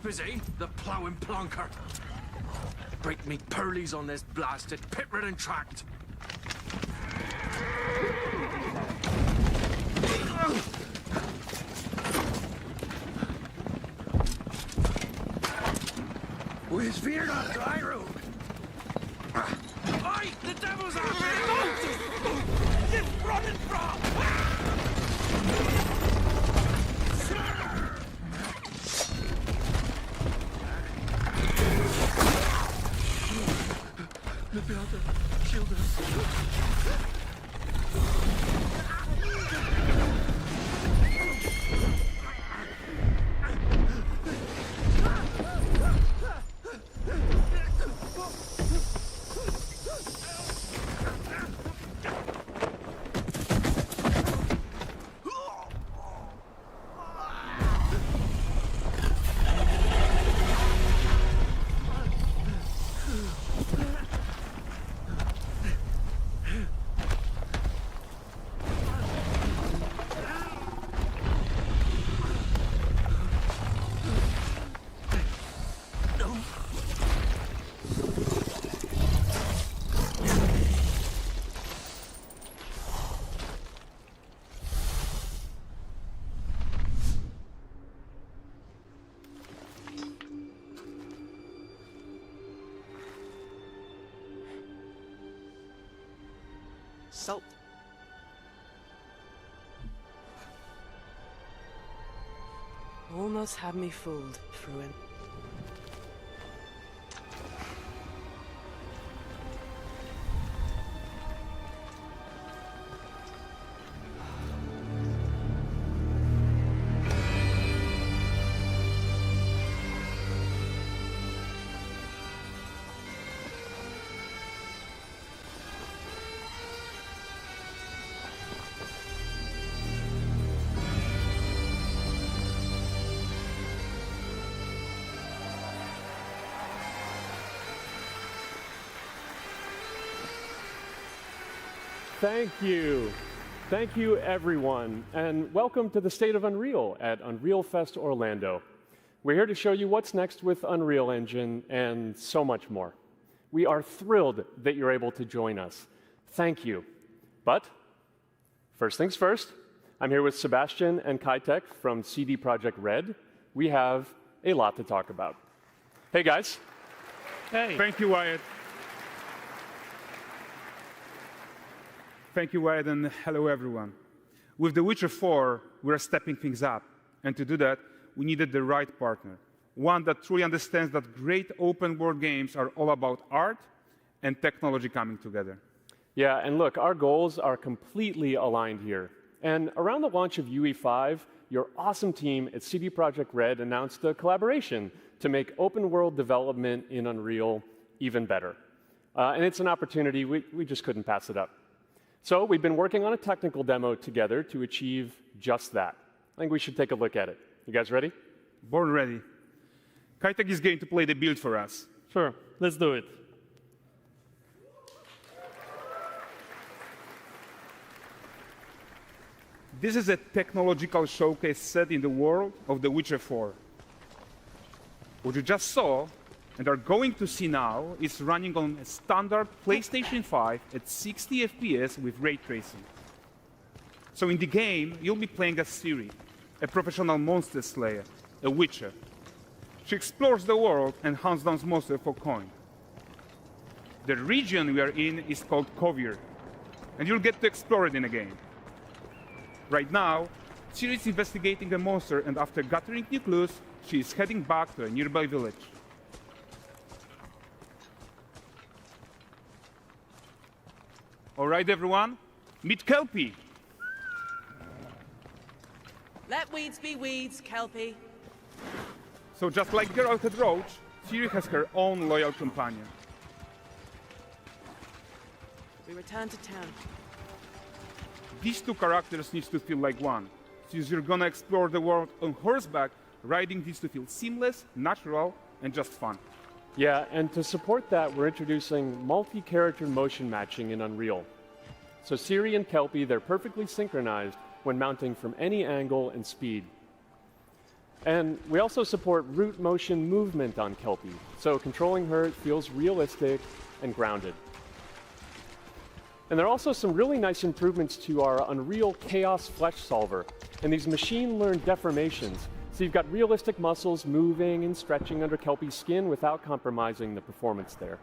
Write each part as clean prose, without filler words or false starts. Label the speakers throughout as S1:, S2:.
S1: type is he? The ploughing plonker. Break me pearlies on this blasted pit-ridden tract. Where's fear not dry road? Oi! The devil's out there! It's running from! The builder killed us.
S2: Salt. Almost had me fooled, Fruin.
S3: Thank you. Thank you, everyone, and welcome to the State of Unreal at Unreal Fest Orlando. We're here to show you what's next with Unreal Engine and so much more. We are thrilled that you're able to join us. Thank you. But first things first, I'm here with Sebastian and qu'est from CD Projekt Red. We have a lot to talk about. Hey, guys.
S4: Hey. Thank you, Wyatt. Thank you, Wyatt, and hello, everyone. With The Witcher 4, we're stepping things up. And to do that, we needed the right partner, one that truly understands that great open-world games are all about art and technology coming together.
S3: Yeah, and look, our goals are completely aligned here. And around the launch of UE5, your awesome team at CD Projekt Red announced a collaboration to make open-world development in Unreal even better. And it's an opportunity, we just couldn't pass it up. So we've been working on a technical demo together to achieve just that. I think we should take a look at it. You guys ready?
S4: Born ready. qu'est is going to play the build for us.
S5: Sure, let's do it.
S4: This is a technological showcase set in the world of The Witcher 4. What you just saw and are going to see now is running on a standard PlayStation 5 at 60 FPS with ray tracing. So in the game, you'll be playing as Ciri, a professional monster slayer, a witcher. She explores the world and hunts down monsters for coin. The region we are in is called Kovir, and you'll get to explore it in the game. Right now, Ciri is investigating a monster, and after gathering new clues, she is heading back to a nearby village. All right, everyone, meet Kelpie.
S2: Let weeds be weeds, Kelpie.
S4: So just like Geralt had Roach, Ciri has her own loyal companion.
S2: We return to town.
S4: These two characters need to feel like one. Since you're gonna explore the world on horseback, riding needs to feel seamless, natural, and just fun.
S3: Yeah, and to support that, we're introducing multi-character motion matching in Unreal. So Ciri and Kelpie, they're perfectly synchronized when mounting from any angle and speed. And we also support root motion movement on Kelpie, so controlling her feels realistic and grounded. And there are also some really nice improvements to our Unreal Chaos Flesh Solver and these machine-learned deformations. So you've got realistic muscles moving and stretching under Kelpie's skin without compromising the performance there.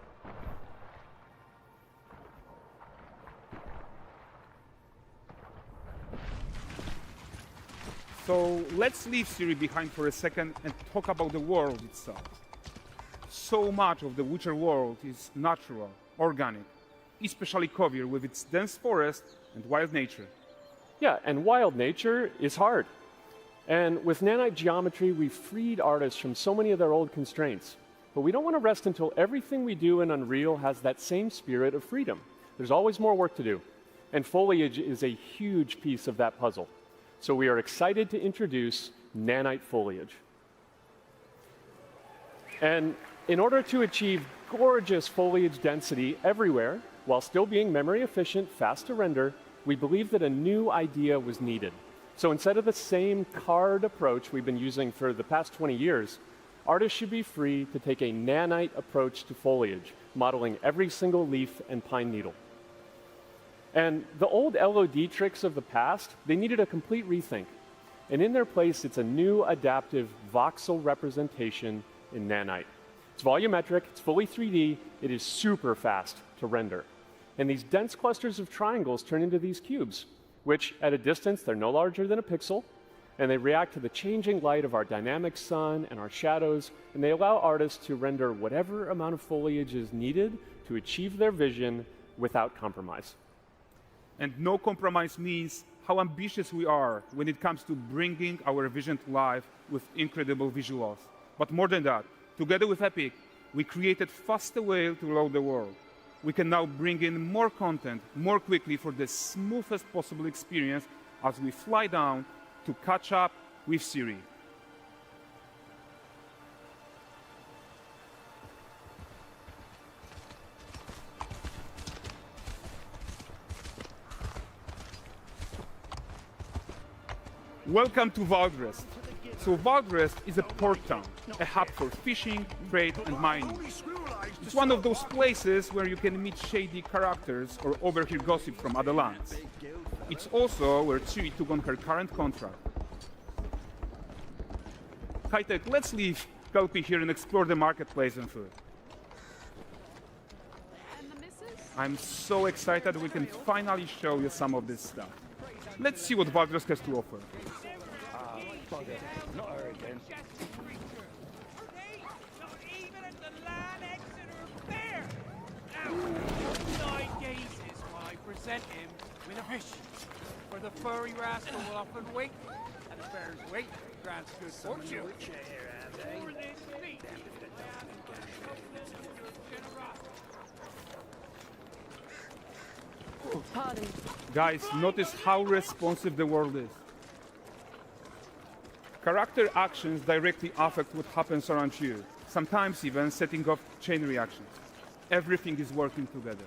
S4: So let's leave Siri behind for a second and talk about the world itself. So much of the Witcher world is natural, organic, especially Kovir with its dense forest and wild nature.
S3: Yeah, and wild nature is hard. And with nanite geometry, we've freed artists from so many of their old constraints. But we don't want to rest until everything we do in Unreal has that same spirit of freedom. There's always more work to do. And foliage is a huge piece of that puzzle. So we are excited to introduce nanite foliage. And in order to achieve gorgeous foliage density everywhere, while still being memory efficient, fast to render, we believe that a new idea was needed. So instead of the same card approach we've been using for the past 20 years, artists should be free to take a nanite approach to foliage, modeling every single leaf and pine needle. And the old LOD tricks of the past, they needed a complete rethink. And in their place, it's a new adaptive voxel representation in nanite. It's volumetric, it's fully 3D, it is super fast to render. And these dense clusters of triangles turn into these cubes, which at a distance, they're no larger than a pixel, and they react to the changing light of our dynamic sun and our shadows, and they allow artists to render whatever amount of foliage is needed to achieve their vision without compromise.
S4: And no compromise means how ambitious we are when it comes to bringing our vision to life with incredible visuals. But more than that, together with Epic, we created faster way to load the world. We can now bring in more content more quickly for the smoothest possible experience as we fly down to catch up with Siri. Welcome to Valdrest. So Valdrest is a port town, a hub for fishing, trade and mining. It's one of those places where you can meet shady characters or overhear gossip from other lands. It's also where Ciri took on her current contract. High-tech, let's leave Kelpie here and explore the marketplace and food. I'm so excited we can finally show you some of this stuff. Let's see what Valdrest has to offer.
S5: Not her again.
S6: Present him with a fish. For the furry rascal will often wait, and a bear's weight grants good fortune.
S2: Pardon.
S4: Guys, notice how responsive the world is. Character actions directly affect what happens around you, sometimes even setting off chain reactions. Everything is working together.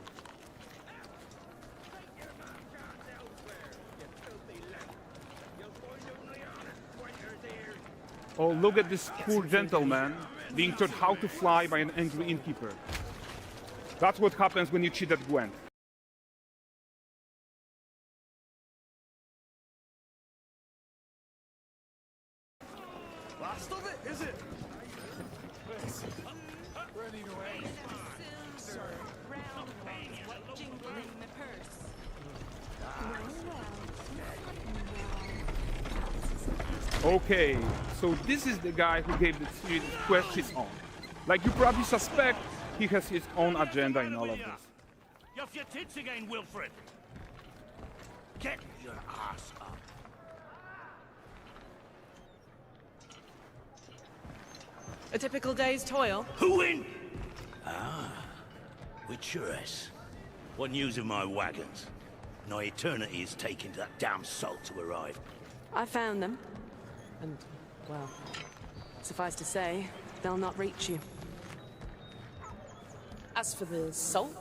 S4: Oh, look at this poor gentleman being taught how to fly by an angry innkeeper. That's what happens when you cheat at Gwent.
S1: Last of it, is it?
S4: Okay, so this is the guy who gave the series quest his own. Like you probably suspect, he has his own agenda in all of this.
S5: You're off your tits again, Wilfred. Get your ass up.
S2: A typical day's toil.
S5: Who in? Ah, Witcheress. What news of my wagons? No eternity is taking that damn salt to arrive.
S2: I found them. And, well, suffice to say, they'll not reach you. As for the salt,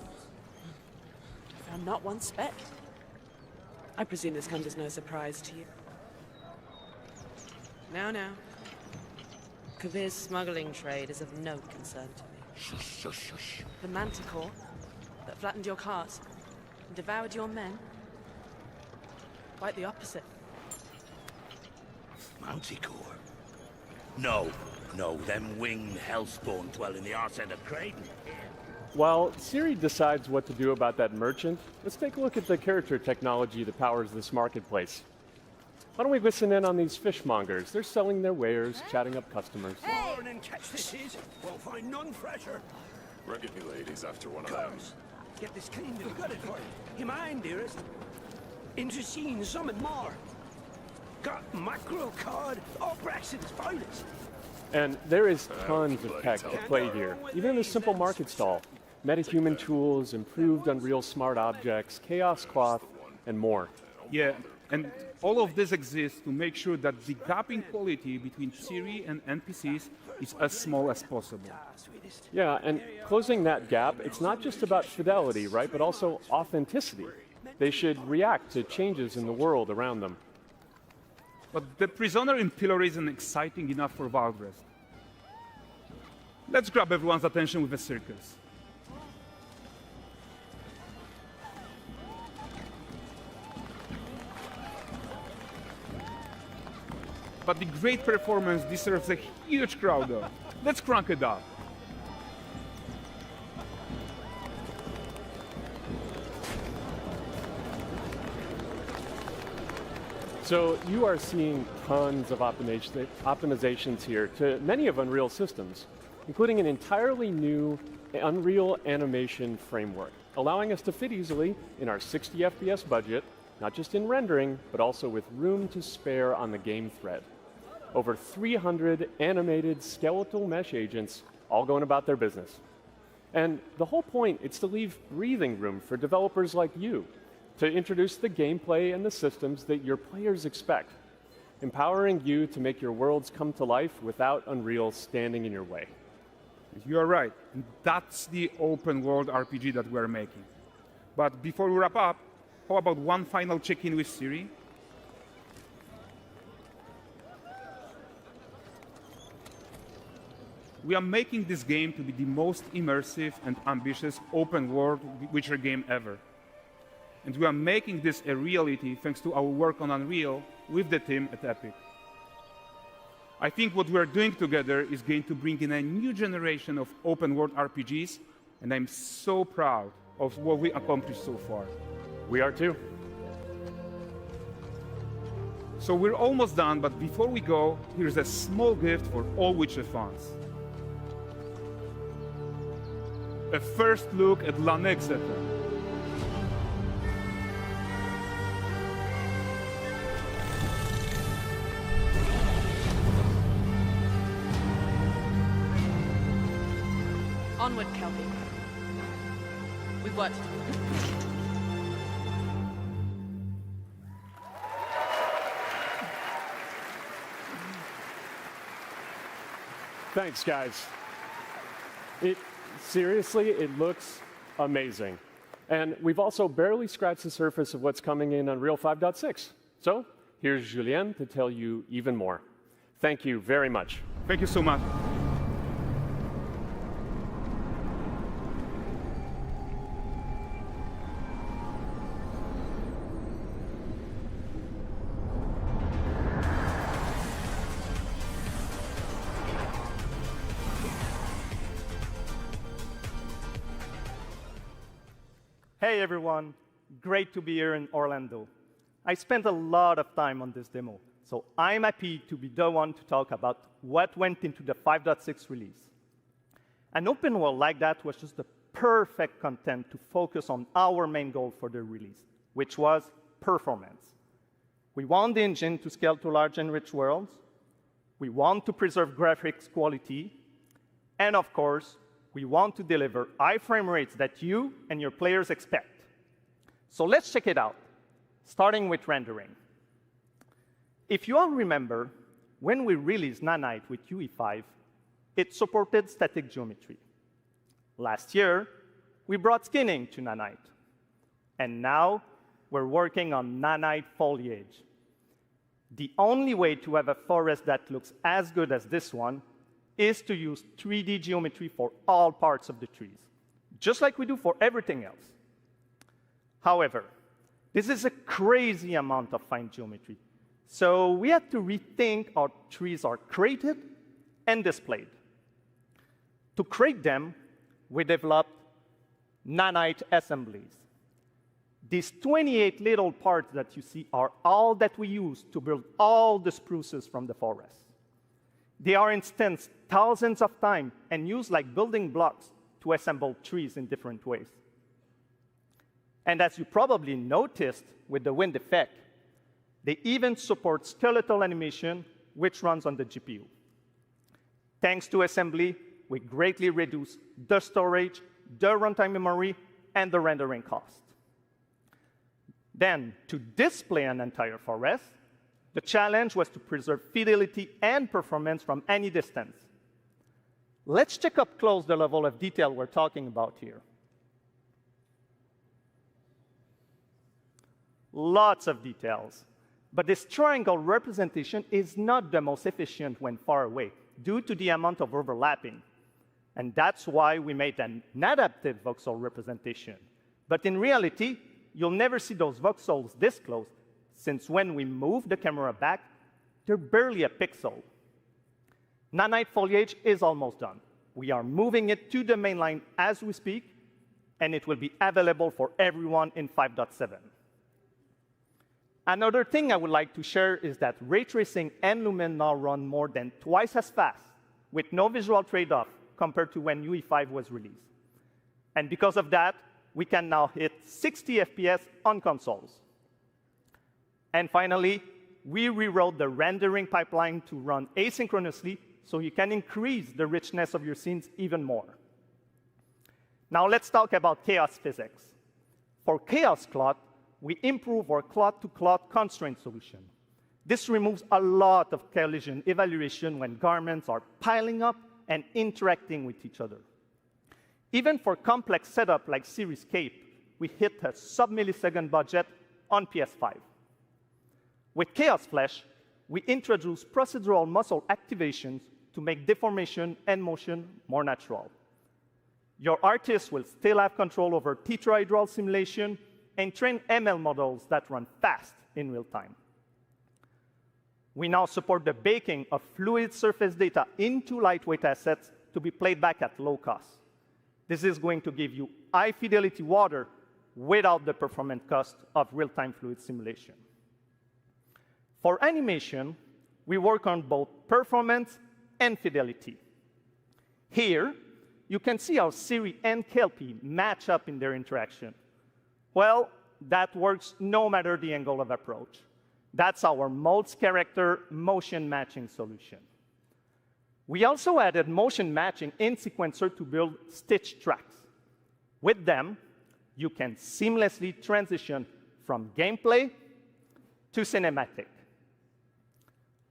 S2: I found not one speck. I presume this comes as no surprise to you. Now, Kabir's smuggling trade is of no concern to me.
S5: Shush, shush, shush.
S2: The manticore that flattened your cart and devoured your men? Quite the opposite.
S5: Manticore? No, them winged hellspawn dwell in the arse end of Creighton.
S3: While Siri decides what to do about that merchant, let's take a look at the character technology that powers this marketplace. Why don't we listen in on these fishmongers? They're selling their wares, chatting up customers.
S5: Morning, catch this is. Won't find none fresher.
S7: Rugged me ladies after one of them.
S5: Get this cleaned and gutted for you. You mind, dearest? Into seeing something more. Got mackerel cod, all Brexit's finest.
S3: And there is tons of tech at play here, even in this simple market stall. Metahuman tools, improved Unreal smart objects, chaos cloth, and more.
S4: Yeah, and all of this exists to make sure that the gap in quality between Siri and NPCs is as small as possible.
S3: Yeah, and closing that gap, it's not just about fidelity, right, but also authenticity. They should react to changes in the world around them.
S4: But the prisoner in pillory isn't exciting enough for Valdres. Let's grab everyone's attention with a circus. But the great performance deserves a huge crowd though. Let's crank it up.
S3: So you are seeing tons of optimizations here to many of Unreal's systems, including an entirely new Unreal animation framework, allowing us to fit easily in our 60 FPS budget, not just in rendering, but also with room to spare on the game thread. Over 300 animated skeletal mesh agents all going about their business. And the whole point is to leave breathing room for developers like you to introduce the gameplay and the systems that your players expect, empowering you to make your worlds come to life without Unreal standing in your way.
S4: You are right. And that's the open world RPG that we're making. But before we wrap up, how about one final check-in with Siri? We are making this game to be the most immersive and ambitious open world Witcher game ever. And we are making this a reality thanks to our work on Unreal with the team at Epic. I think what we are doing together is going to bring in a new generation of open world RPGs, and I'm so proud of what we accomplished so far.
S3: We are too.
S4: So we're almost done, but before we go, here's a small gift for all Witcher fans. A first look at Lanexeter.
S2: Onward, Kelpie. We've work to do.
S3: Thanks, guys. Seriously, it looks amazing. And we've also barely scratched the surface of what's coming in Unreal 5.6. So here's Julien to tell you even more. Thank you very much.
S4: Thank you so much.
S8: Hey everyone, great to be here in Orlando. I spent a lot of time on this demo, so I'm happy to be the one to talk about what went into the 5.6 release. An open world like that was just the perfect content to focus on our main goal for the release, which was performance. We want the engine to scale to large and rich worlds, we want to preserve graphics quality, and of course, we want to deliver high frame rates that you and your players expect. So let's check it out, starting with rendering. If you all remember, when we released Nanite with UE5, it supported static geometry. Last year, we brought skinning to Nanite. And now, we're working on Nanite foliage. The only way to have a forest that looks as good as this one is to use 3D geometry for all parts of the trees, just like we do for everything else. However, this is a crazy amount of fine geometry, so we had to rethink how trees are created and displayed. To create them, we developed nanite assemblies. These 28 little parts that you see are all that we use to build all the spruces from the forest. They are instanced thousands of times and used like building blocks to assemble trees in different ways. And as you probably noticed with the wind effect, they even support skeletal animation, which runs on the GPU. Thanks to assembly, we greatly reduce the storage, the runtime memory, and the rendering cost. Then, to display an entire forest, the challenge was to preserve fidelity and performance from any distance. Let's check up close the level of detail we're talking about here. Lots of details. But this triangle representation is not the most efficient when far away, due to the amount of overlapping. And that's why we made an adaptive voxel representation. But in reality, you'll never see those voxels this close, since when we move the camera back, they're barely a pixel. Nanite foliage is almost done. We are moving it to the main line as we speak, and it will be available for everyone in 5.7. Another thing I would like to share is that ray tracing and Lumen now run more than twice as fast, with no visual trade-off compared to when UE5 was released. And because of that, we can now hit 60 FPS on consoles. And finally, we rewrote the rendering pipeline to run asynchronously so you can increase the richness of your scenes even more. Now let's talk about chaos physics. For chaos cloth, we improve our cloth-to-cloth constraint solution. This removes a lot of collision evaluation when garments are piling up and interacting with each other. Even for complex setup like Series Cape, we hit a sub-millisecond budget on PS5. With Chaos Flesh, we introduce procedural muscle activations to make deformation and motion more natural. Your artist will still have control over tetrahedral simulation and train ML models that run fast in real time. We now support the baking of fluid surface data into lightweight assets to be played back at low cost. This is going to give you high-fidelity water without the performance cost of real-time fluid simulation. For animation, we work on both performance and fidelity. Here, you can see how Siri and Kelpie match up in their interaction. Well, that works no matter the angle of approach. That's our modes character motion matching solution. We also added motion matching in Sequencer to build stitch tracks. With them, you can seamlessly transition from gameplay to cinematic.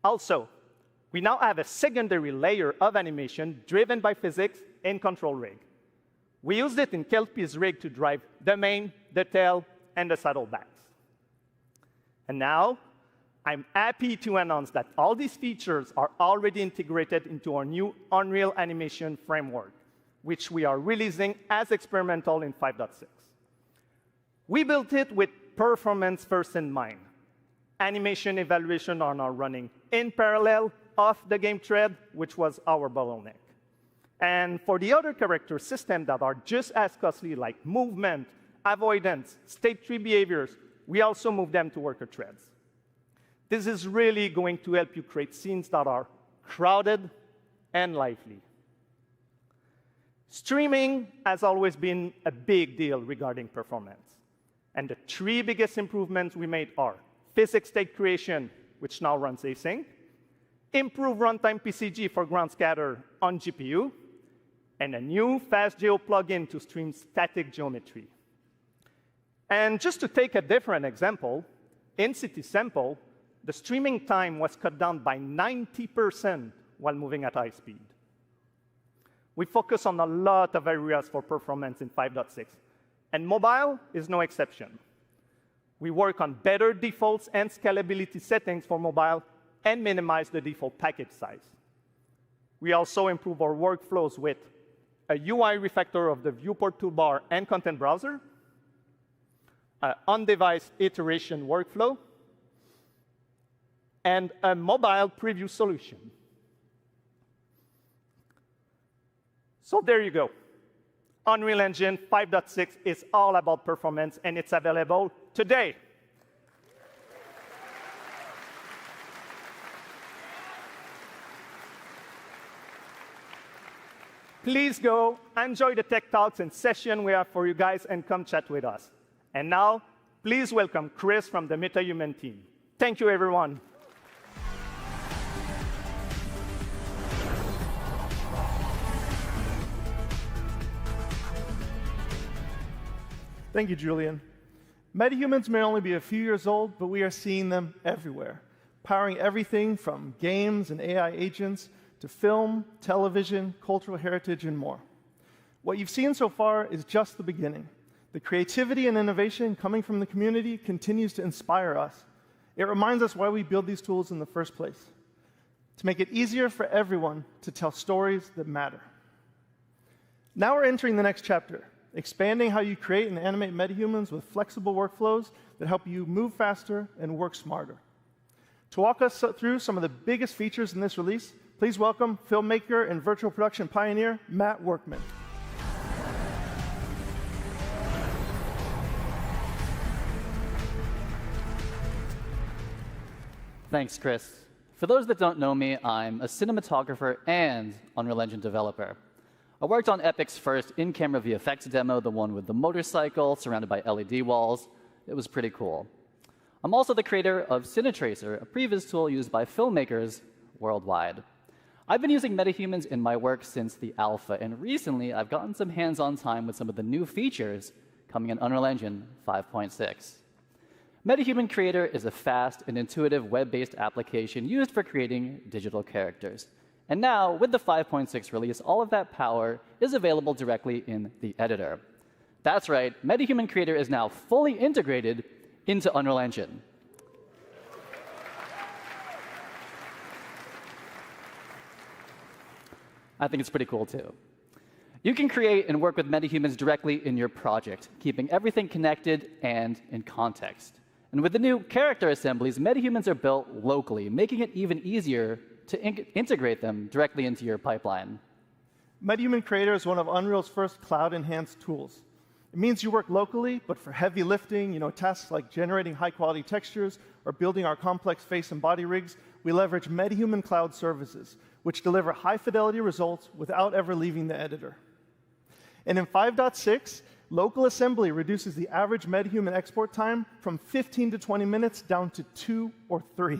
S8: Also, we now have a secondary layer of animation driven by physics in Control Rig. We used it in Kelpie's rig to drive the mane, the tail, and the saddlebacks. And now, I'm happy to announce that all these features are already integrated into our new Unreal Animation framework, which we are releasing as experimental in 5.6. We built it with performance first in mind. Animation evaluation are now running in parallel off the game thread, which was our bottleneck. And for the other character systems that are just as costly, like movement, avoidance, state tree behaviors, we also move them to worker threads. This is really going to help you create scenes that are crowded and lively. Streaming has always been a big deal regarding performance. And the three biggest improvements we made are physics state creation, which now runs async, improve runtime PCG for ground scatter on GPU, and a new FastGeo plugin to stream static geometry. And just to take a different example, in City Sample, the streaming time was cut down by 90% while moving at high speed. We focus on a lot of areas for performance in 5.6, and mobile is no exception. We work on better defaults and scalability settings for mobile and minimize the default package size. We also improve our workflows with a UI refactor of the viewport toolbar and content browser, an on-device iteration workflow, and a mobile preview solution. So there you go. Unreal Engine 5.6 is all about performance, and it's available today. Please go enjoy the tech talks and session we have for you guys and come chat with us. And now, please welcome Chris from the Metahuman team. Thank you, everyone.
S9: Thank you, Julian. Metahumans may only be a few years old, but we are seeing them everywhere, powering everything from games and AI agents to film, television, cultural heritage, and more. What you've seen so far is just the beginning. The creativity and innovation coming from the community continues to inspire us. It reminds us why we build these tools in the first place, to make it easier for everyone to tell stories that matter. Now we're entering the next chapter, expanding how you create and animate metahumans with flexible workflows that help you move faster and work smarter. To walk us through some of the biggest features in this release, please welcome filmmaker and virtual production pioneer, Matt Workman.
S10: Thanks, Chris. For those that don't know me, I'm a cinematographer and Unreal Engine developer. I worked on Epic's first in-camera VFX demo, the one with the motorcycle surrounded by LED walls. It was pretty cool. I'm also the creator of CineTracer, a previous tool used by filmmakers worldwide. I've been using metahumans in my work since the alpha, and recently I've gotten some hands-on time with some of the new features coming in Unreal Engine 5.6. Metahuman Creator is a fast and intuitive web-based application used for creating digital characters. And now, with the 5.6 release, all of that power is available directly in the editor. That's right, Metahuman Creator is now fully integrated into Unreal Engine. I think it's pretty cool, too. You can create and work with metahumans directly in your project, keeping everything connected and in context. And with the new character assemblies, metahumans are built locally, making it even easier to integrate them directly into your pipeline.
S9: Metahuman Creator is one of Unreal's first cloud-enhanced tools. It means you work locally, but for heavy lifting, tasks like generating high-quality textures or building our complex face and body rigs, we leverage Metahuman Cloud services, which deliver high-fidelity results without ever leaving the editor. And in 5.6, local assembly reduces the average Metahuman export time from 15 to 20 minutes down to 2 or 3.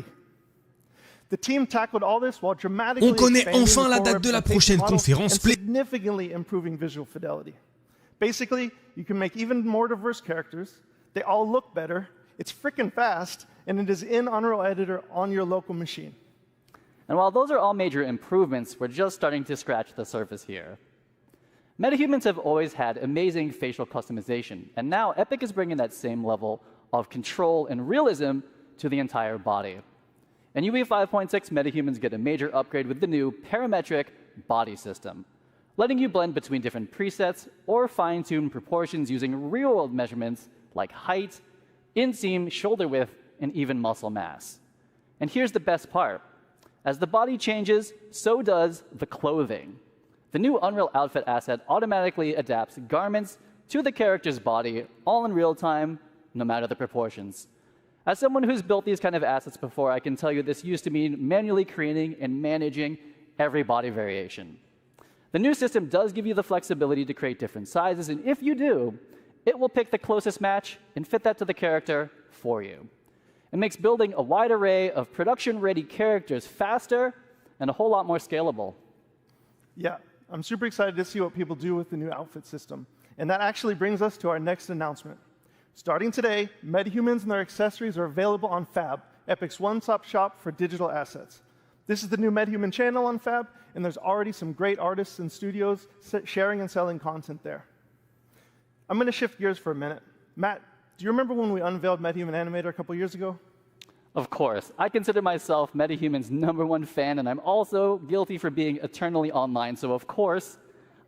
S9: The team tackled all this while dramatically
S11: On connaît
S9: expanding
S11: enfin
S9: the
S11: la
S9: core
S11: date de la
S9: representation
S11: prochaine
S9: model
S11: conférence.
S9: and significantly improving visual fidelity. Basically, you can make even more diverse characters. They all look better. It's freaking fast, and it is in Unreal Editor on your local machine.
S10: And while those are all major improvements, we're just starting to scratch the surface here. Metahumans have always had amazing facial customization, and now Epic is bringing that same level of control and realism to the entire body. In UE 5.6, metahumans get a major upgrade with the new parametric body system, letting you blend between different presets or fine-tune proportions using real-world measurements like height, inseam, shoulder width, and even muscle mass. And here's the best part. As the body changes, so does the clothing. The new Unreal Outfit asset automatically adapts garments to the character's body, all in real time, no matter the proportions. As someone who's built these kind of assets before, I can tell you this used to mean manually creating and managing every body variation. The new system does give you the flexibility to create different sizes, and if you do, it will pick the closest match and fit that to the character for you. It makes building a wide array of production-ready characters faster and a whole lot more scalable.
S9: Yeah, I'm super excited to see what people do with the new outfit system. And that actually brings us to our next announcement. Starting today, metahumans and their accessories are available on Fab, Epic's one-stop shop for digital assets. This is the new Metahuman channel on Fab, and there's already some great artists and studios sharing and selling content there. I'm going to shift gears for a minute. Matt, do you remember when we unveiled Metahuman Animator a couple years ago?
S10: Of course, I consider myself Metahuman's #1 fan, and I'm also guilty for being eternally online. So of course,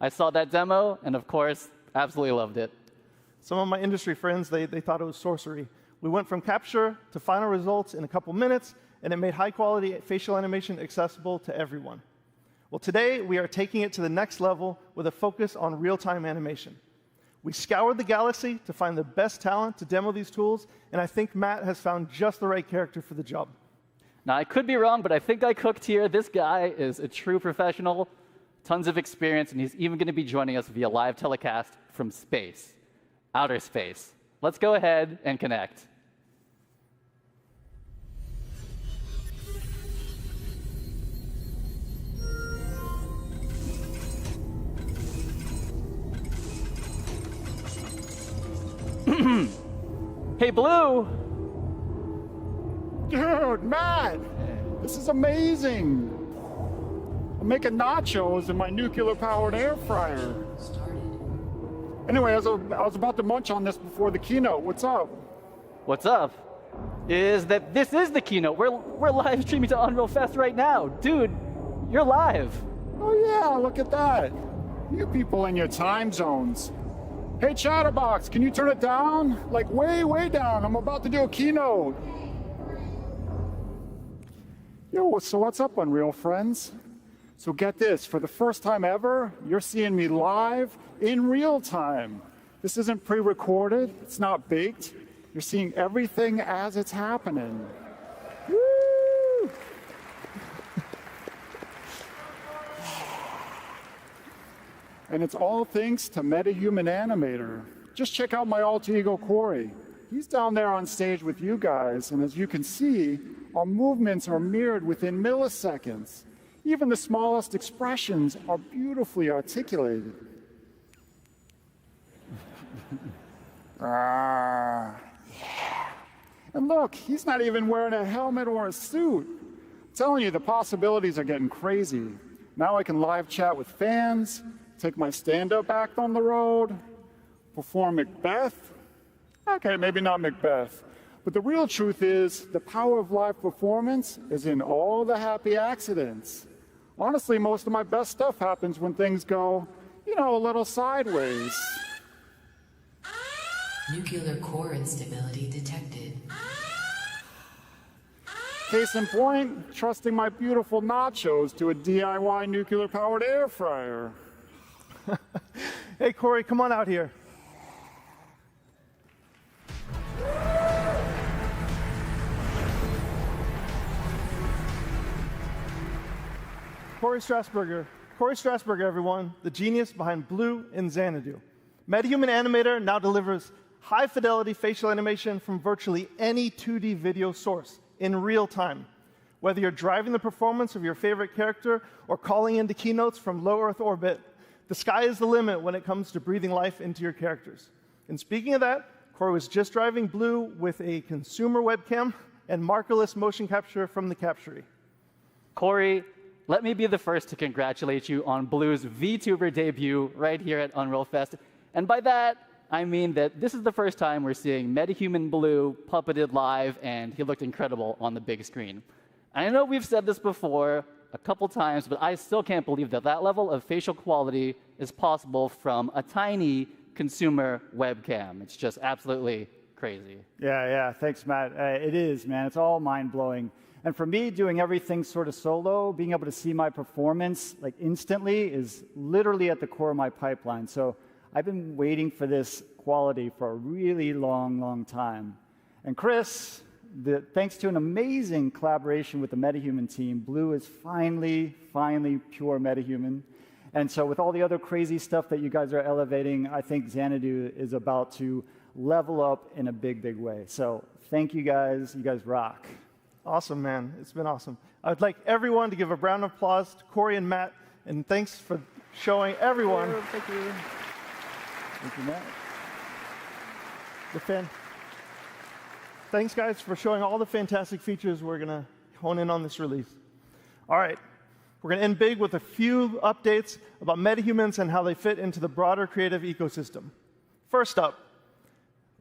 S10: I saw that demo, and of course, absolutely loved it.
S9: Some of my industry friends, they thought it was sorcery. We went from capture to final results in a couple minutes, and it made high-quality facial animation accessible to everyone. Well, today, we are taking it to the next level with a focus on real-time animation. We scoured the galaxy to find the best talent to demo these tools, and I think Matt has found just the right character for the job.
S10: Now, I could be wrong, but I think I cooked here. This guy is a true professional, tons of experience, and he's even going to be joining us via live telecast from space, outer space. Let's go ahead and connect. Hey, Blue!
S11: Dude, Matt! This is amazing! I'm making nachos in my nuclear-powered air fryer. Anyway, I was about to munch on this before the keynote. What's up?
S10: What's up is that this is the keynote. We're live streaming to Unreal Fest right now. Dude, you're live.
S11: Oh yeah, look at that. You people in your time zones. Hey, Chatterbox, can you turn it down? Like way, way down. I'm about to do a keynote. Yo, so what's up, Unreal friends? So get this, for the first time ever, you're seeing me live in real time. This isn't pre-recorded, it's not baked. You're seeing everything as it's happening. Woo! And it's all thanks to Metahuman Animator. Just check out my alter ego, Corey. He's down there on stage with you guys, and as you can see, our movements are mirrored within milliseconds. Even the smallest expressions are beautifully articulated. Yeah. And look, he's not even wearing a helmet or a suit. I'm telling you, the possibilities are getting crazy. Now I can live chat with fans, take my stand-up act on the road, perform Macbeth. Okay, maybe not Macbeth. But the real truth is, the power of live performance is in all the happy accidents. Honestly, most of my best stuff happens when things go, you know, a little sideways.
S12: Nuclear core instability detected.
S11: Case in point, trusting my beautiful nachos to a DIY nuclear-powered air fryer.
S9: Hey, Corey, come on out here. Corey Strasberger, everyone, the genius behind Blue and Xanadu. Metahuman Animator now delivers high-fidelity facial animation from virtually any 2D video source in real time. Whether you're driving the performance of your favorite character or calling into keynotes from low Earth orbit, the sky is the limit when it comes to breathing life into your characters. And speaking of that, Corey was just driving Blue with a consumer webcam and markerless motion capture from the Captury.
S10: Corey, let me be the first to congratulate you on Blue's VTuber debut right here at Unreal Fest. And by that, I mean that this is the first time we're seeing Metahuman Blue puppeted live, and he looked incredible on the big screen. I know we've said this before a couple times, but I still can't believe that that level of facial quality is possible from a tiny consumer webcam. It's just absolutely crazy.
S13: Yeah, thanks, Matt. It is, man. It's all mind-blowing. And for me, doing everything sort of solo, being able to see my performance like instantly is literally at the core of my pipeline. So I've been waiting for this quality for a really long, long time. And Chris, thanks to an amazing collaboration with the Metahuman team, Blue is finally pure Metahuman. And so with all the other crazy stuff that you guys are elevating, I think Xanadu is about to level up in a big, big way. So thank you guys. You guys rock.
S9: Awesome, man. It's been awesome. I'd like everyone to give a round of applause to Corey and Matt, and thanks for showing everyone.
S13: Thank you. Thank you, Matt.
S9: Thanks, guys, for showing all the fantastic features we're going to hone in on this release. All right. We're going to end big with a few updates about metahumans and how they fit into the broader creative ecosystem. First up,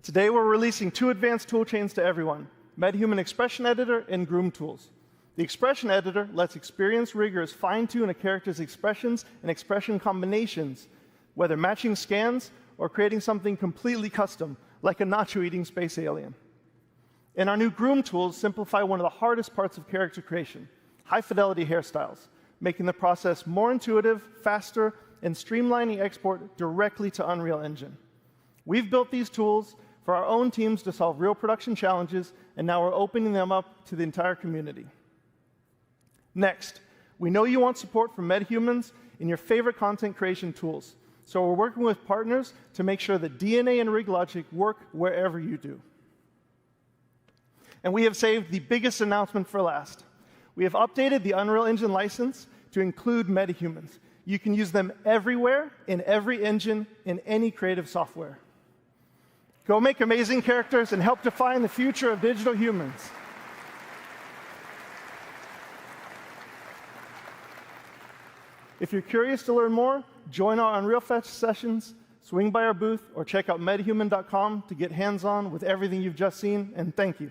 S9: today we're releasing 2 advanced toolchains to everyone, Metahuman Expression Editor, and Groom tools. The Expression Editor lets experienced riggers fine-tune a character's expressions and expression combinations, whether matching scans or creating something completely custom, like a nacho-eating space alien. And our new Groom tools simplify one of the hardest parts of character creation, high-fidelity hairstyles, making the process more intuitive, faster, and streamlining export directly to Unreal Engine. We've built these tools for our own teams to solve real production challenges, and now we're opening them up to the entire community. Next, we know you want support from Metahumans in your favorite content creation tools, so we're working with partners to make sure that DNA and rig logic work wherever you do. And we have saved the biggest announcement for last. We have updated the Unreal Engine license to include Metahumans. You can use them everywhere, in every engine, in any creative software. Go make amazing characters and help define the future of digital humans. If you're curious to learn more, join our Unreal Fest sessions, swing by our booth, or check out metahuman.com to get hands-on with everything you've just seen, and thank you.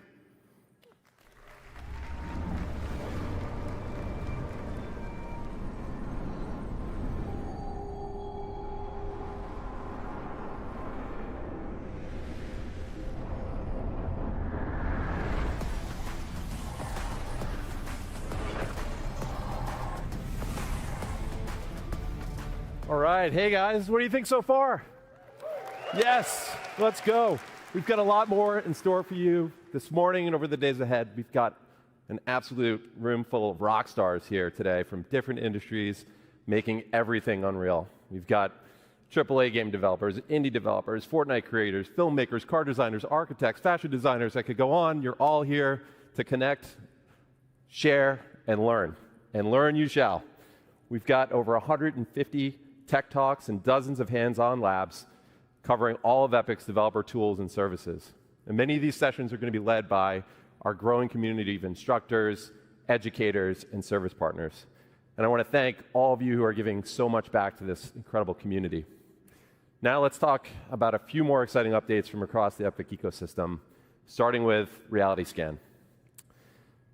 S14: All right, hey guys, what do you think so far? Yes, let's go. We've got a lot more in store for you this morning and over the days ahead. We've got an absolute room full of rock stars here today from different industries making everything Unreal. We've got AAA game developers, indie developers, Fortnite creators, filmmakers, car designers, architects, fashion designers. I could go on. You're all here to connect, share, and learn. And learn you shall. We've got over 150 tech talks and dozens of hands-on labs covering all of Epic's developer tools and services. And many of these sessions are going to be led by our growing community of instructors, educators, and service partners. And I want to thank all of you who are giving so much back to this incredible community. Now let's talk about a few more exciting updates from across the Epic ecosystem, starting with Reality Scan.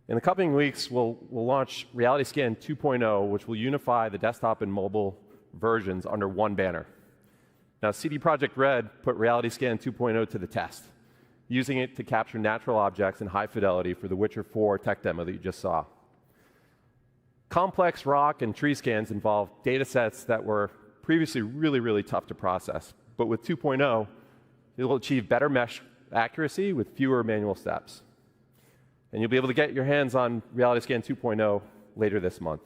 S14: In the coming weeks, we'll launch Reality Scan 2.0, which will unify the desktop and mobile versions under one banner. Now, CD Projekt Red put Reality Scan 2.0 to the test, using it to capture natural objects in high fidelity for the Witcher 4 tech demo that you just saw. Complex rock and tree scans involve data sets that were previously really, really tough to process. But with 2.0, it will achieve better mesh accuracy with fewer manual steps. And you'll be able to get your hands on Reality Scan 2.0 later this month.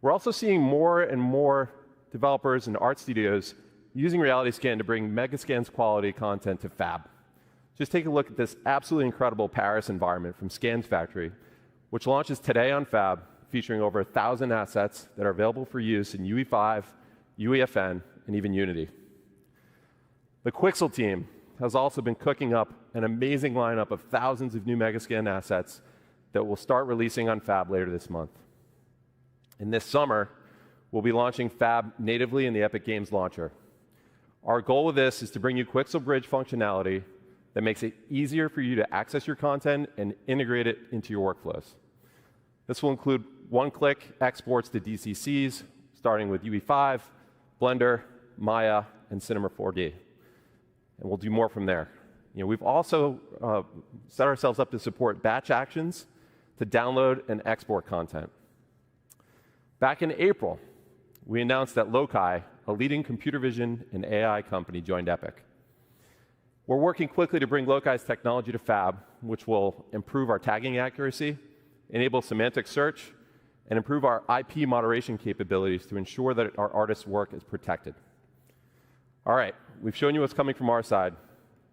S14: We're also seeing more and more developers and art studios using Reality Scan to bring Megascan's quality content to Fab. Just take a look at this absolutely incredible Paris environment from Scans Factory, which launches today on Fab, featuring over 1,000 assets that are available for use in UE5, UEFN, and even Unity. The Quixel team has also been cooking up an amazing lineup of thousands of new Megascan assets that will start releasing on Fab later this month. And this summer, we'll be launching Fab natively in the Epic Games Launcher. Our goal with this is to bring you Quixel Bridge functionality that makes it easier for you to access your content and integrate it into your workflows. This will include one-click exports to DCCs, starting with UE5, Blender, Maya, and Cinema 4D. And we'll do more from there. We've also set ourselves up to support batch actions to download and export content. Back in April, we announced that Loci, a leading computer vision and AI company, joined Epic. We're working quickly to bring Loci's technology to Fab, which will improve our tagging accuracy, enable semantic search, and improve our IP moderation capabilities to ensure that our artists' work is protected. All right, we've shown you what's coming from our side.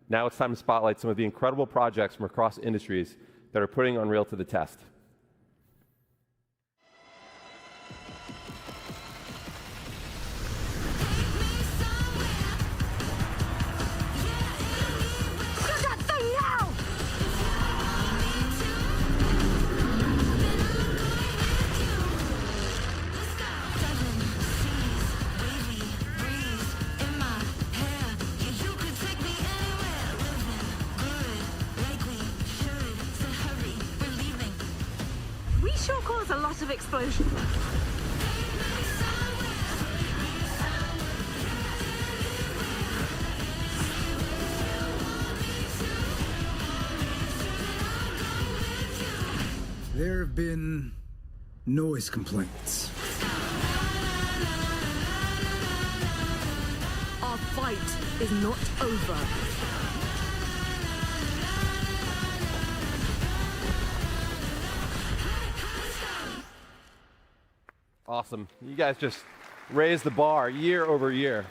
S14: Now it's time to spotlight some of the incredible projects from across industries that are putting Unreal to the test.
S15: massive explosion.
S16: There have been noise complaints.
S15: Our fight is not over.
S14: Awesome. You guys just raised the bar year over year.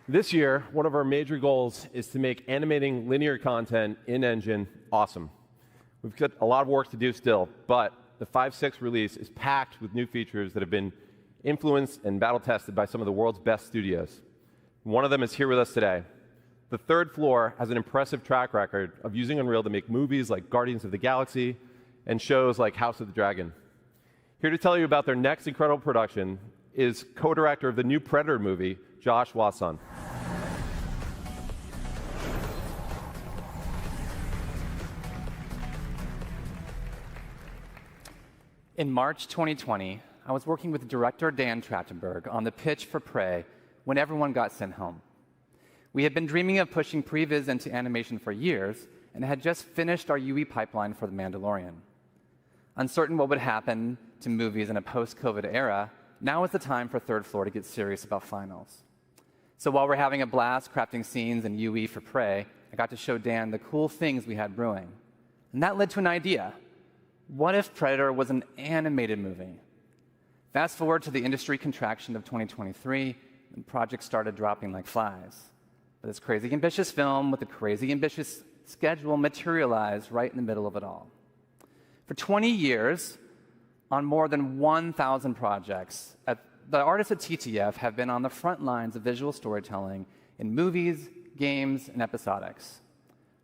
S14: This year, one of our major goals is to make animating linear content in Engine awesome. We've got a lot of work to do still, but the 5.6 release is packed with new features that have been influenced and battle-tested by some of the world's best studios. One of them is here with us today. The third floor has an impressive track record of using Unreal to make movies like Guardians of the Galaxy and shows like House of the Dragon. Here to tell you about their next incredible production is co-director of the new Predator movie, Josh Wasson.
S17: In March 2020, I was working with director Dan Trachtenberg on the pitch for Prey when everyone got sent home. We had been dreaming of pushing previs into animation for years and had just finished our UE pipeline for The Mandalorian. Uncertain what would happen to movies in a post-COVID era, now is the time for Third Floor to get serious about finals. So while we're having a blast crafting scenes in UE for Prey, I got to show Dan the cool things we had brewing. And that led to an idea. What if Predator was an animated movie? Fast forward to the industry contraction of 2023, and projects started dropping like flies. But this crazy ambitious film with a crazy ambitious schedule materialized right in the middle of it all. For 20 years, on more than 1,000 projects, the artists at TTF have been on the front lines of visual storytelling in movies, games, and episodics.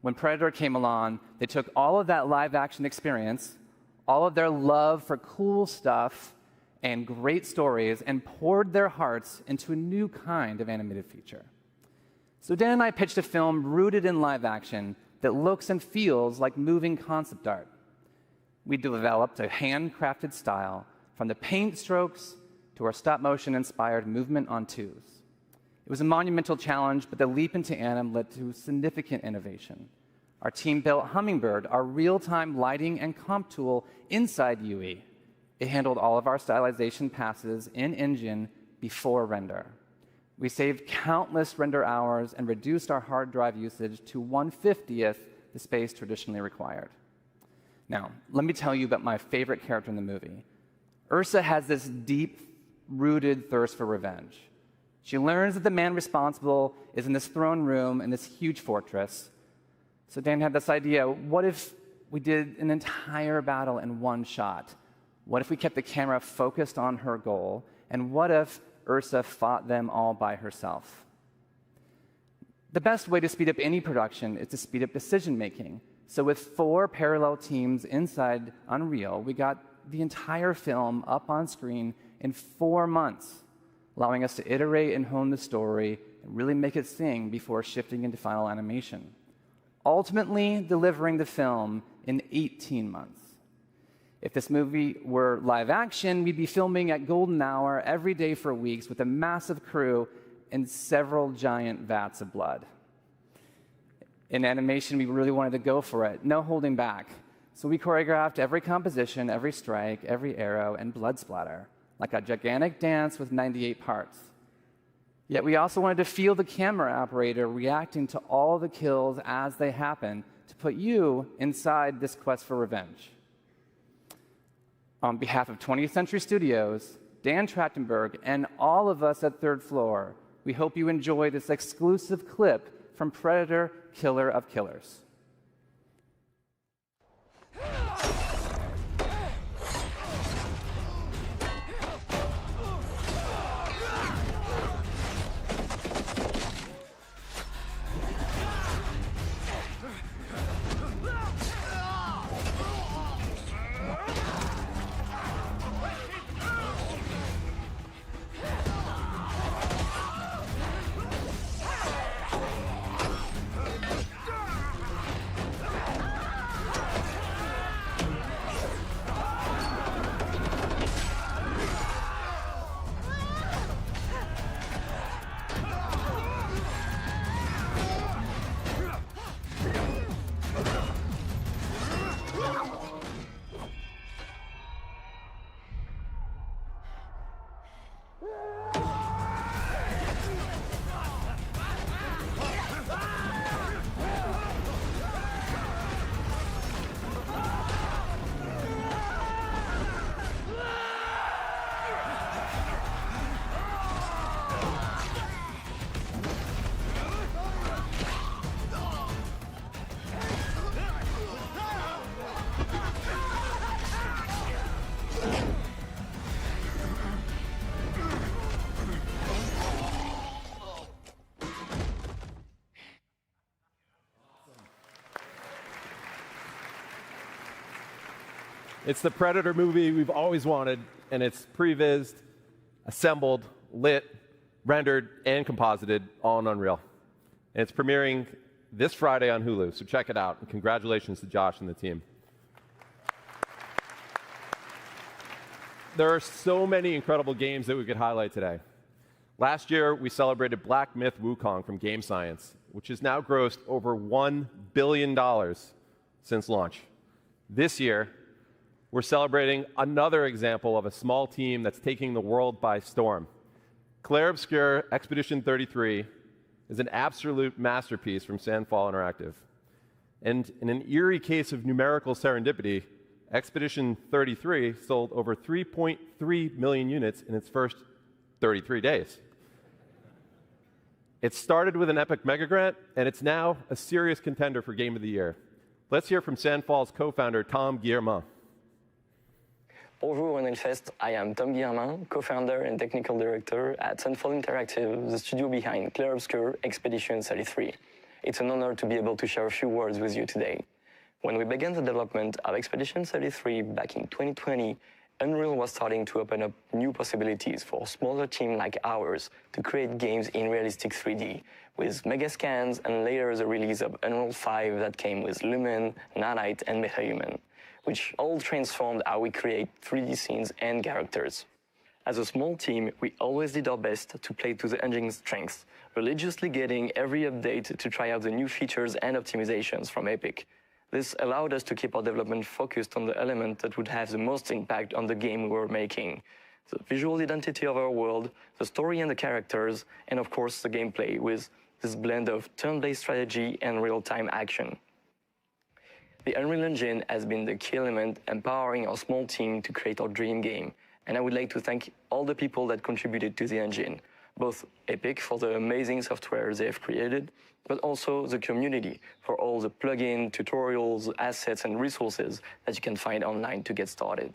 S17: When Predator came along, they took all of that live-action experience, all of their love for cool stuff and great stories, and poured their hearts into a new kind of animated feature. So Dan and I pitched a film rooted in live action that looks and feels like moving concept art. We developed a handcrafted style from the paint strokes to our stop-motion-inspired movement on twos. It was a monumental challenge, but the leap into anim led to significant innovation. Our team built Hummingbird, our real-time lighting and comp tool inside UE. It handled all of our stylization passes in Engine before render. We saved countless render hours and reduced our hard drive usage to 1/50th the space traditionally required. Now, let me tell you about my favorite character in the movie. Ursa has this deep-rooted thirst for revenge. She learns that the man responsible is in this throne room in this huge fortress. So Dan had this idea, what if we did an entire battle in one shot? What if we kept the camera focused on her goal? And what if Ursa fought them all by herself? The best way to speed up any production is to speed up decision-making. So with 4 parallel teams inside Unreal, we got the entire film up on screen in 4 months, allowing us to iterate and hone the story and really make it sing before shifting into final animation, ultimately delivering the film in 18 months. If this movie were live action, we'd be filming at golden hour every day for weeks with a massive crew and several giant vats of blood. In animation, we really wanted to go for it, no holding back. So we choreographed every composition, every strike, every arrow, and blood splatter, like a gigantic dance with 98 parts. Yet we also wanted to feel the camera operator reacting to all the kills as they happen to put you inside this quest for revenge. On behalf of 20th Century Studios, Dan Trachtenberg, and all of us at Third Floor, we hope you enjoy this exclusive clip from Predator, Killer of Killers.
S14: It's the Predator movie we've always wanted, and it's prevised, assembled, lit, rendered, and composited all in Unreal. And it's premiering this Friday on Hulu, so check it out. And congratulations to Josh and the team. There are so many incredible games that we could highlight today. Last year, we celebrated Black Myth Wukong from Game Science, which has now grossed over $1 billion since launch. This year, we're celebrating another example of a small team that's taking the world by storm. Clair Obscur Expedition 33 is an absolute masterpiece from Sandfall Interactive. And in an eerie case of numerical serendipity, Expedition 33 sold over 3.3 million units in its first 33 days. It started with an epic mega grant, and it's now a serious contender for Game of the Year. Let's hear from Sandfall's co-founder, Tom Guillermin.
S18: Bonjour and Fest. I am Tom Guillermin, co-founder and technical director at Sandfall Interactive, the studio behind Clair Obscur Expedition 33. It's an honor to be able to share a few words with you today. When we began the development of Expedition 33 back in 2020, Unreal was starting to open up new possibilities for a smaller team like ours to create games in realistic 3D, with mega scans and later the release of Unreal 5 that came with Lumen, Nanite, and Metahuman, which all transformed how we create 3D scenes and characters. As a small team, we always did our best to play to the engine's strengths, religiously getting every update to try out the new features and optimizations from Epic. This allowed us to keep our development focused on the element that would have the most impact on the game we were making: the visual identity of our world, the story and the characters, and of course the gameplay, with this blend of turn-based strategy and real-time action. The Unreal Engine has been the key element empowering our small team to create our dream game, and I would like to thank all the people that contributed to the engine, both Epic for the amazing software they have created, but also the community for all the plugins, tutorials, assets, and resources that you can find online to get started.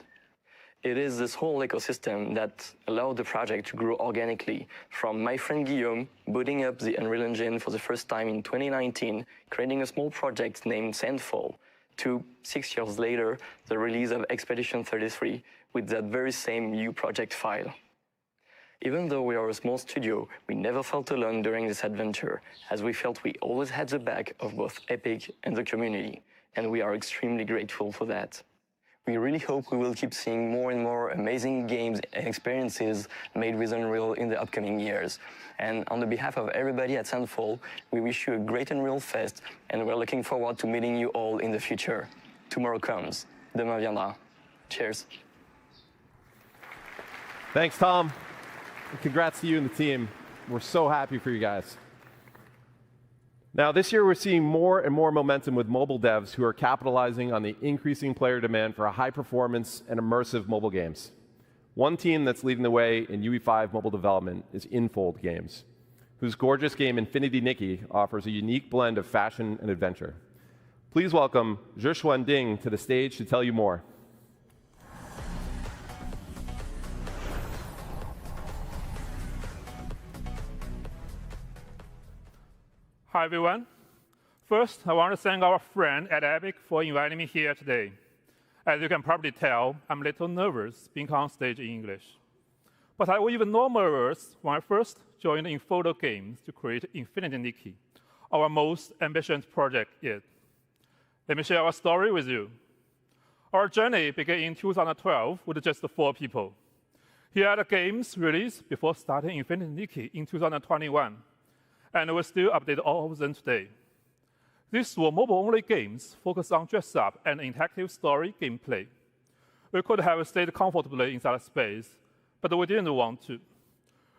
S18: It is this whole ecosystem that allowed the project to grow organically, from my friend Guillaume booting up the Unreal Engine for the first time in 2019, creating a small project named Sandfall, to 6 years later, the release of Expedition 33 with that very same new project file. Even though we are a small studio, we never felt alone during this adventure, as we felt we always had the back of both Epic and the community, and we are extremely grateful for that. We really hope we will keep seeing more and more amazing games and experiences made with Unreal in the upcoming years. And on the behalf of everybody at Sandfall, we wish you a great Unreal Fest, and we're looking forward to meeting you all in the future. Tomorrow comes. Demain viendra. Cheers.
S14: Thanks, Tom. And congrats to you and the team. We're so happy for you guys. Now, this year we're seeing more and more momentum with mobile devs who are capitalizing on the increasing player demand for high-performance and immersive mobile games. One team that's leading the way in UE5 mobile development is Infold Games, whose gorgeous game Infinity Nikki offers a unique blend of fashion and adventure. Please welcome Zhishuan Ding to the stage to tell you more.
S19: Hi, everyone. First, I want to thank our friend at Epic for inviting me here today. As you can probably tell, I'm a little nervous being on stage in English. But I was even more nervous when I first joined Infold Games to create Infinity Nikki, our most ambitious project yet. Let me share our story with you. Our journey began in 2012 with just 4 people. Here are the games released before starting Infinity Nikki in 2021. And we still update all of them today. These were mobile-only games focused on dress-up and interactive story gameplay. We could have stayed comfortably inside space, but we didn't want to.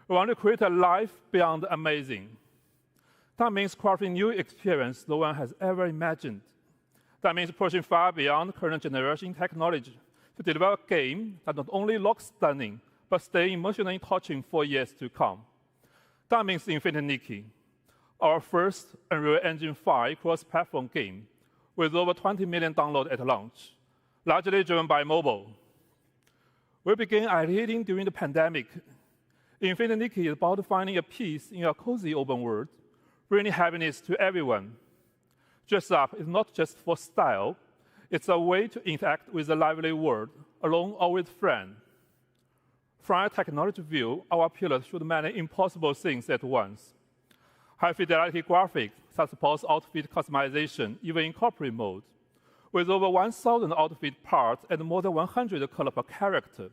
S19: We want to create a life beyond amazing. That means crafting new experience no one has ever imagined. That means pushing far beyond current generation technology to deliver a game that not only looks stunning, but stay emotionally touching for years to come. That means Infinity Nikki, our first Unreal Engine 5 cross-platform game, with over 20 million downloads at launch, largely driven by mobile. We began iterating during the pandemic. Infinity Nikki is about finding a peace in a cozy open world, bringing happiness to everyone. Dress up is not just for style, It's a way to interact with the lively world, alone or with friends. From a technology view, our pillars should many impossible things at once. High-fidelity graphics that supports outfit customization, even in corporate mode, with over 1,000 outfit parts and more than 100 colors per character.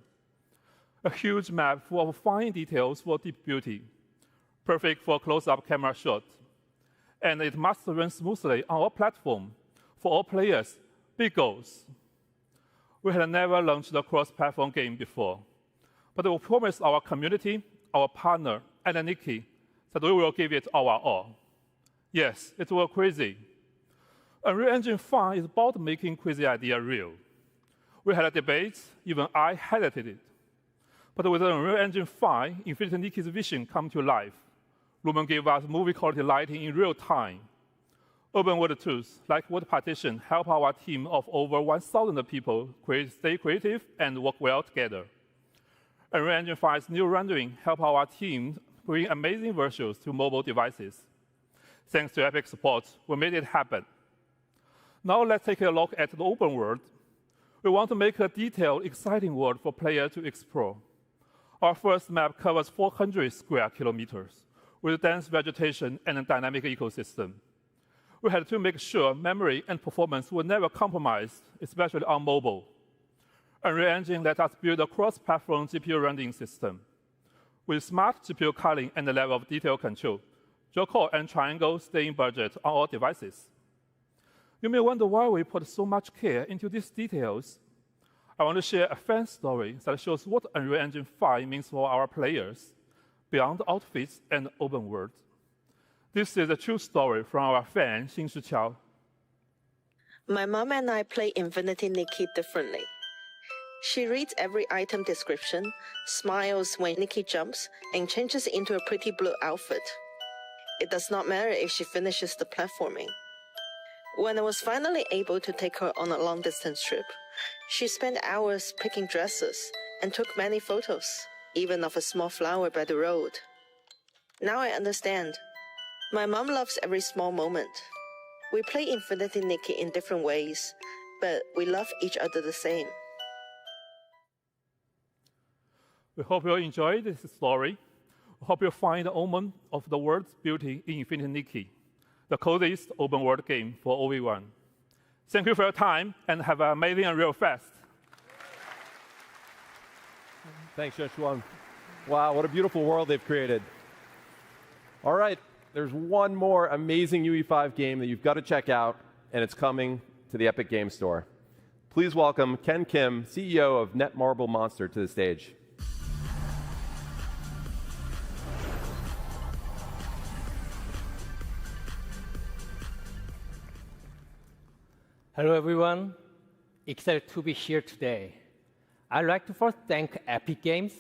S19: A huge map full of fine details for deep beauty, perfect for close-up camera shots. And it must run smoothly on our platform. For all players, big goals. We had never launched a cross-platform game before, but we promised our community, our partner, and Nikki that we will give it our all. Yes, it was crazy. Unreal Engine 5 is about making crazy idea real. We had a debate, even I highlighted it. But with Unreal Engine 5, Infinity Nikki's vision come to life. Lumen gave us movie-quality lighting in real time. Open world tools, like Word Partition, help our team of over 1,000 people stay creative and work well together. Unreal Engine 5's new rendering help our team bring amazing visuals to mobile devices. Thanks to Epic support, we made it happen. Now let's take a look at the open world. We want to make a detailed, exciting world for players to explore. Our first map covers 400 square kilometers, with dense vegetation and a dynamic ecosystem. We had to make sure memory and performance were never compromised, especially on mobile. Unreal Engine let us build a cross-platform GPU rendering system. With smart GPU culling and a level of detail control, Joker and Triangle stay in budget on all devices. You may wonder why we put so much care into these details. I want to share a fan story that shows what Unreal Engine 5 means for our players, beyond outfits and open world. This is a true story from our fan, Xin Shiqiao.
S20: My mom and I play Infinity Nikki differently. She reads every item description, smiles when Nikki jumps, and changes into a pretty blue outfit. It does not matter if she finishes the platforming. When I was finally able to take her on a long-distance trip, she spent hours picking dresses and took many photos, even of a small flower by the road. Now I understand. My mom loves every small moment. We play Infinity Nikki in different ways, but we love each other the same.
S19: We hope you enjoy this story. We hope you find the omen of the world's beauty in Infinity Nikki, the coziest open world game for OV1. Thank you for your time, and have an amazing Unreal Fest.
S14: Thanks, Xuan. Wow, what a beautiful world they've created. All right, there's one more amazing UE5 game that you've got to check out, and it's coming to the Epic Game Store. Please welcome Ken Kim, CEO of Netmarble Monster, to the stage.
S21: Hello, everyone. Excited to be here today. I'd like to first thank Epic Games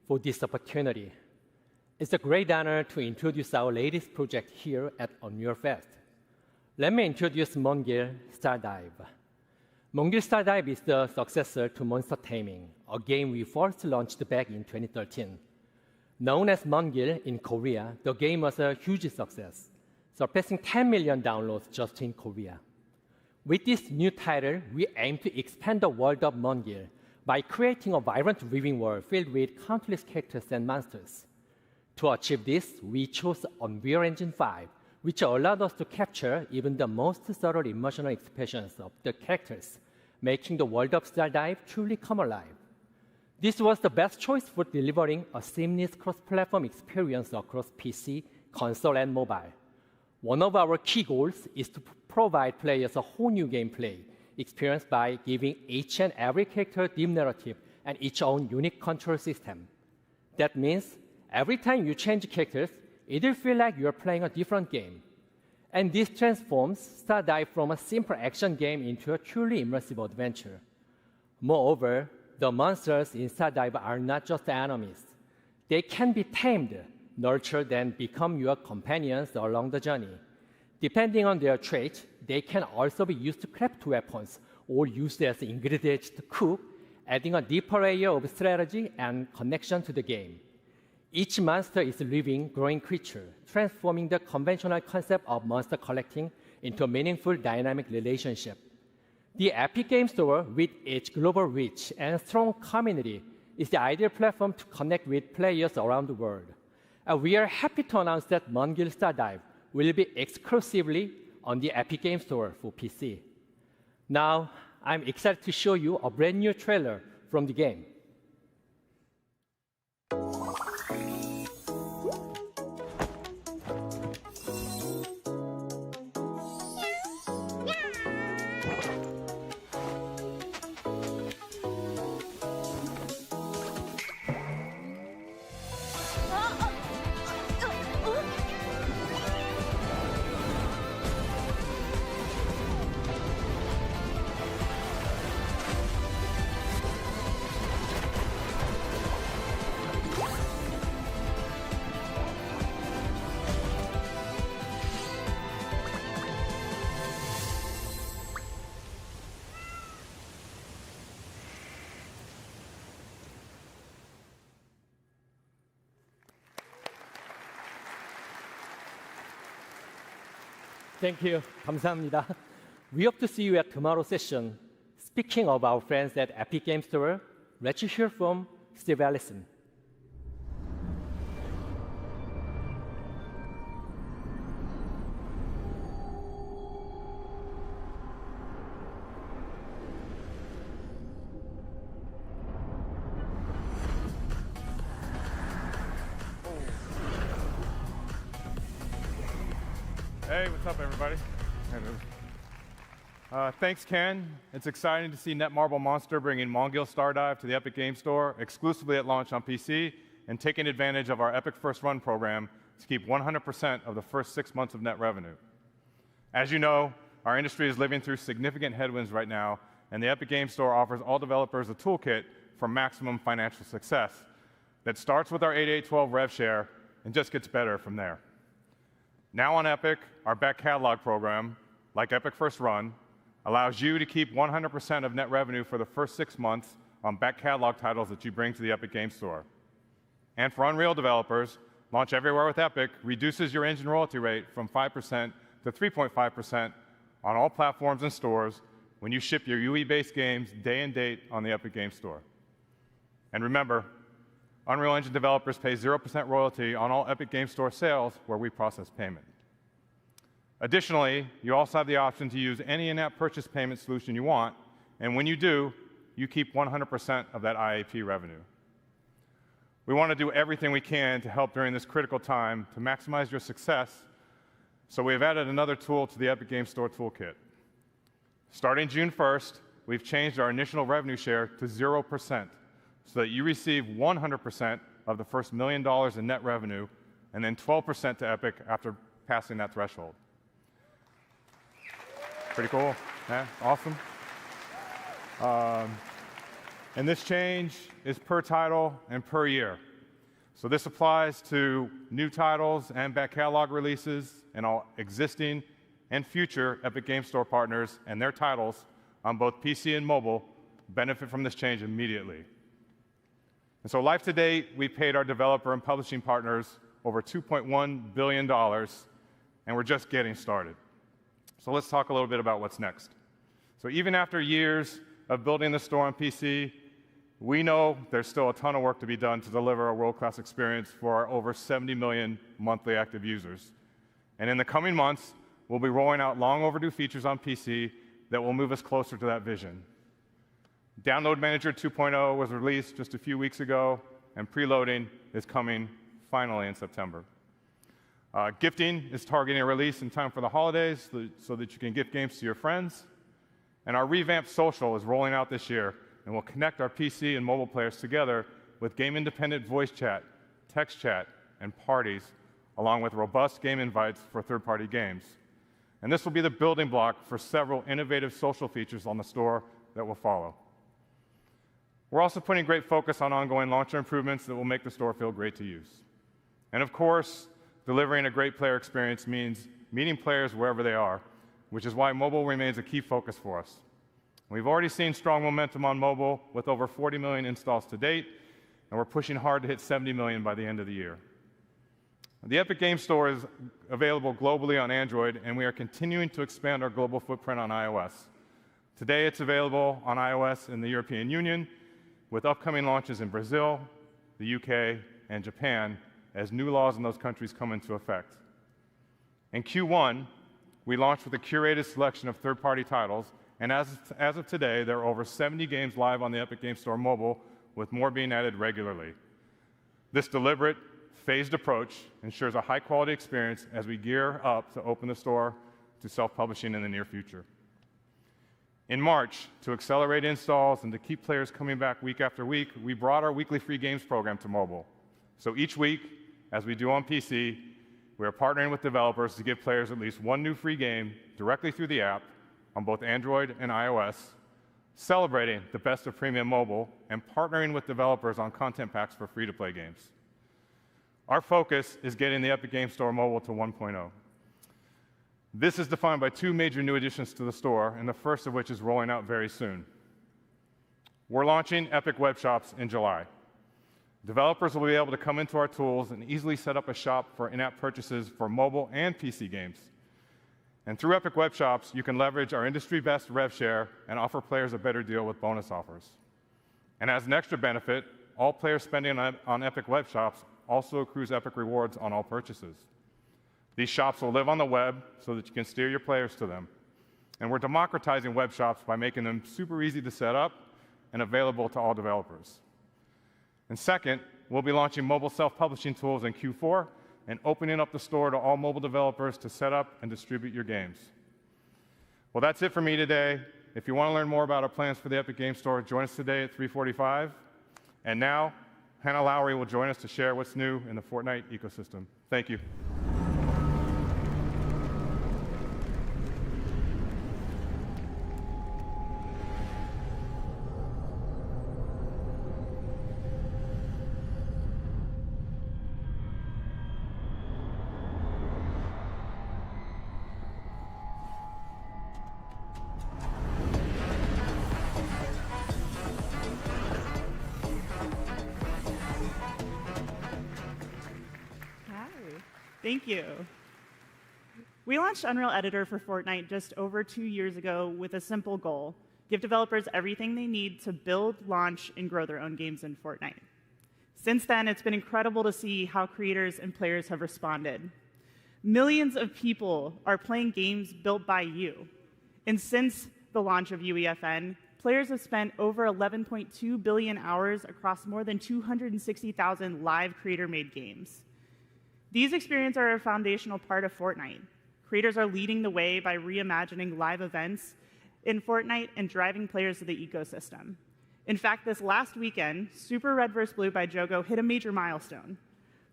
S21: for this opportunity. It's a great honor to introduce our latest project here at Unreal Fest. Let me introduce Mongil Stardive. Mongil Stardive is the successor to Monster Taming, a game we first launched back in 2013. Known as Mongil in Korea, the game was a huge success, surpassing 10 million downloads just in Korea. With this new title, we aim to expand the world of Mongil by creating a vibrant living world filled with countless characters and monsters. To achieve this, we chose Unreal Engine 5, which allowed us to capture even the most subtle emotional expressions of the characters, making the world of Stardive truly come alive. This was the best choice for delivering a seamless cross-platform experience across PC, console, and mobile. One of our key goals is to provide players a whole new gameplay experience by giving each and every character a deep narrative and its own unique control system. That means every time you change characters, it'll feel like you're playing a different game. And this transforms Stardive from a simple action game into a truly immersive adventure. Moreover, the monsters in Stardive are not just enemies. They can be tamed, nurtured, and become your companions along the journey. Depending on their traits, they can also be used to craft weapons or used as ingredients to cook, adding a deeper layer of strategy and connection to the game. Each monster is a living, growing creature, transforming the conventional concept of monster collecting into a meaningful, dynamic relationship. The Epic Game Store, with its global reach and strong community, is the ideal platform to connect with players around the world. And we are happy to announce that Mongil Stardive will be exclusively on the Epic Game Store for PC. Now, I'm excited to show you a brand new trailer from the game. Thank you. 감사합니다. We hope to see you at tomorrow's session. Speaking of our friends at Epic Game Store, let's hear from Steve Allison.
S6: Hey, what's up, everybody? Thanks, Ken. It's exciting to see Netmarble Monster bringing Mongil Stardive to the Epic Game Store exclusively at launch on PC and taking advantage of our Epic First Run program to keep 100% of the first 6 months of net revenue. As you know, our industry is living through significant headwinds right now, and the Epic Game Store offers all developers a toolkit for maximum financial success that starts with our 8812 rev share and just gets better from there. Now on Epic, our back catalog program, like Epic First Run, allows you to keep 100% of net revenue for the first 6 months on back catalog titles that you bring to the Epic Game Store. And for Unreal developers, Launch Everywhere with Epic reduces your engine royalty rate from 5% to 3.5% on all platforms and stores when you ship your UE-based games day and date on the Epic Game Store. And remember, Unreal Engine developers pay 0% royalty on all Epic Game Store sales where we process payment. Additionally, you also have the option to use any in-app purchase payment solution you want, and when you do, you keep 100% of that IAP revenue. We want to do everything we can to help during this critical time to maximize your success, so we have added another tool to the Epic Game Store toolkit. Starting June 1st, we've changed our initial revenue share to 0%, so that you receive 100% of the first $1 million in net revenue, and then 12% to Epic after passing that threshold. Pretty cool, yeah, awesome. And this change is per title and per year. So this applies to new titles and back catalog releases, and all existing and future Epic Game Store partners and their titles on both PC and mobile benefit from this change immediately. And so life to date, we paid our developer and publishing partners over $2.1 billion, and we're just getting started. So let's talk a little bit about what's next. So even after years of building the store on PC, we know there's still a ton of work to be done to deliver a world-class experience for our over 70 million monthly active users. And in the coming months, we'll be rolling out long overdue features on PC that will move us closer to that vision. Download Manager 2.0 was released just a few weeks ago, and preloading is coming finally in September. Gifting is targeting a release in time for the holidays so that you can gift games to your friends. And our revamped social is rolling out this year, and will connect our PC and mobile players together with game-independent voice chat, text chat, and parties, along with robust game invites for third-party games. And this will be the building block for several innovative social features on the store that will follow. We're also putting great focus on ongoing launcher improvements that will make the store feel great to use. And of course, delivering a great player experience means meeting players wherever they are, which is why mobile remains a key focus for us. We've already seen strong momentum on mobile with over 40 million installs to date, and we're pushing hard to hit 70 million by the end of the year. The Epic Game Store is available globally on Android, and we are continuing to expand our global footprint on iOS. Today, it's available on iOS in the European Union, with upcoming launches in Brazil, the UK, and Japan, as new laws in those countries come into effect. In Q1, we launched with a curated selection of third-party titles, and as of today, there are over 70 games live on the Epic Games Store mobile, with more being added regularly. This deliberate, phased approach ensures a high-quality experience as we gear up to open the store to self-publishing in the near future. In March, to accelerate installs and to keep players coming back week after week, we brought our weekly free games program to mobile. So each week, as we do on PC, we are partnering with developers to give players at least one new free game directly through the app on both Android and iOS, celebrating the best of premium mobile, and partnering with developers on content packs for free-to-play games. Our focus is getting the Epic Games Store mobile to 1.0. This is defined by two major new additions to the store, and the first of which is rolling out very soon. We're launching Epic Web Shops in July. Developers will be able to come into our tools and easily set up a shop for in-app purchases for mobile and PC games. And through Epic Web Shops, you can leverage our industry-best rev share and offer players a better deal with bonus offers. And as an extra benefit, all players spending on Epic Web Shops also accrues Epic rewards on all purchases. These shops will live on the web so that you can steer your players to them. And we're democratizing web shops by making them super easy to set up and available to all developers. And second, we'll be launching mobile self-publishing tools in Q4 and opening up the store to all mobile developers to set up and distribute your games. Well, that's it for me today. If you want to learn more about our plans for the Epic Games Store, join us today at 3:45. And now, Hannah Lowry will join us to share what's new in the Fortnite ecosystem. Thank you.
S1: Thank you. We launched Unreal Editor for Fortnite just over 2 years ago with a simple goal: give developers everything they need to build, launch, and grow their own games in Fortnite. Since then, it's been incredible to see how creators and players have responded. Millions of people are playing games built by you. And since the launch of UEFN, players have spent over 11.2 billion hours across more than 260,000 live creator-made games. These experiences are a foundational part of Fortnite. Creators are leading the way by reimagining live events in Fortnite and driving players to the ecosystem. In fact, this last weekend, Super Red vs. Blue by Jogo hit a major milestone.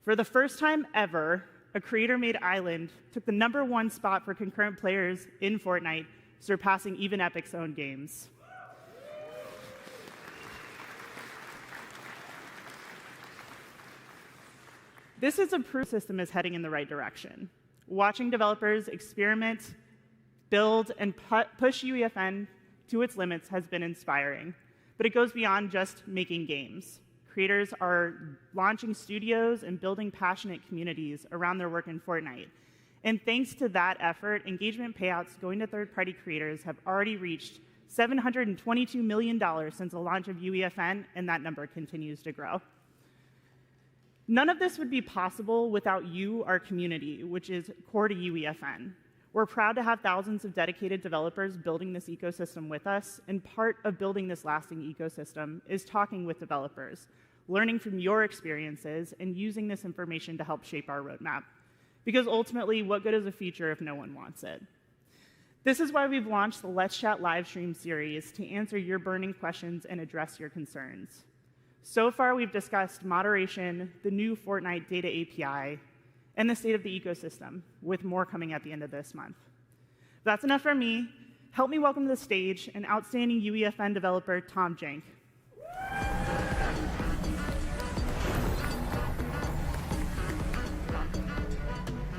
S1: For the first time ever, a creator-made island took the #1 spot for concurrent players in Fortnite, surpassing even Epic's own games. This is a proof the system is heading in the right direction. Watching developers experiment, build, and push UEFN to its limits has been inspiring. But it goes beyond just making games. Creators are launching studios and building passionate communities around their work in Fortnite. And thanks to that effort, engagement payouts going to third-party creators have already reached $722 million since the launch of UEFN, and that number continues to grow. None of this would be possible without you, our community, which is core to UEFN. We're proud to have thousands of dedicated developers building this ecosystem with us, and part of building this lasting ecosystem is talking with developers, learning from your experiences, and using this information to help shape our roadmap. Because ultimately, what good is a feature if no one wants it? This is why we've launched the Let's Chat live stream series to answer your burning questions and address your concerns. So far, we've discussed moderation, the new Fortnite data API, and the state of the ecosystem, with more coming at the end of this month. That's enough from me. Help me welcome to the stage an outstanding UEFN developer, Tom Jank.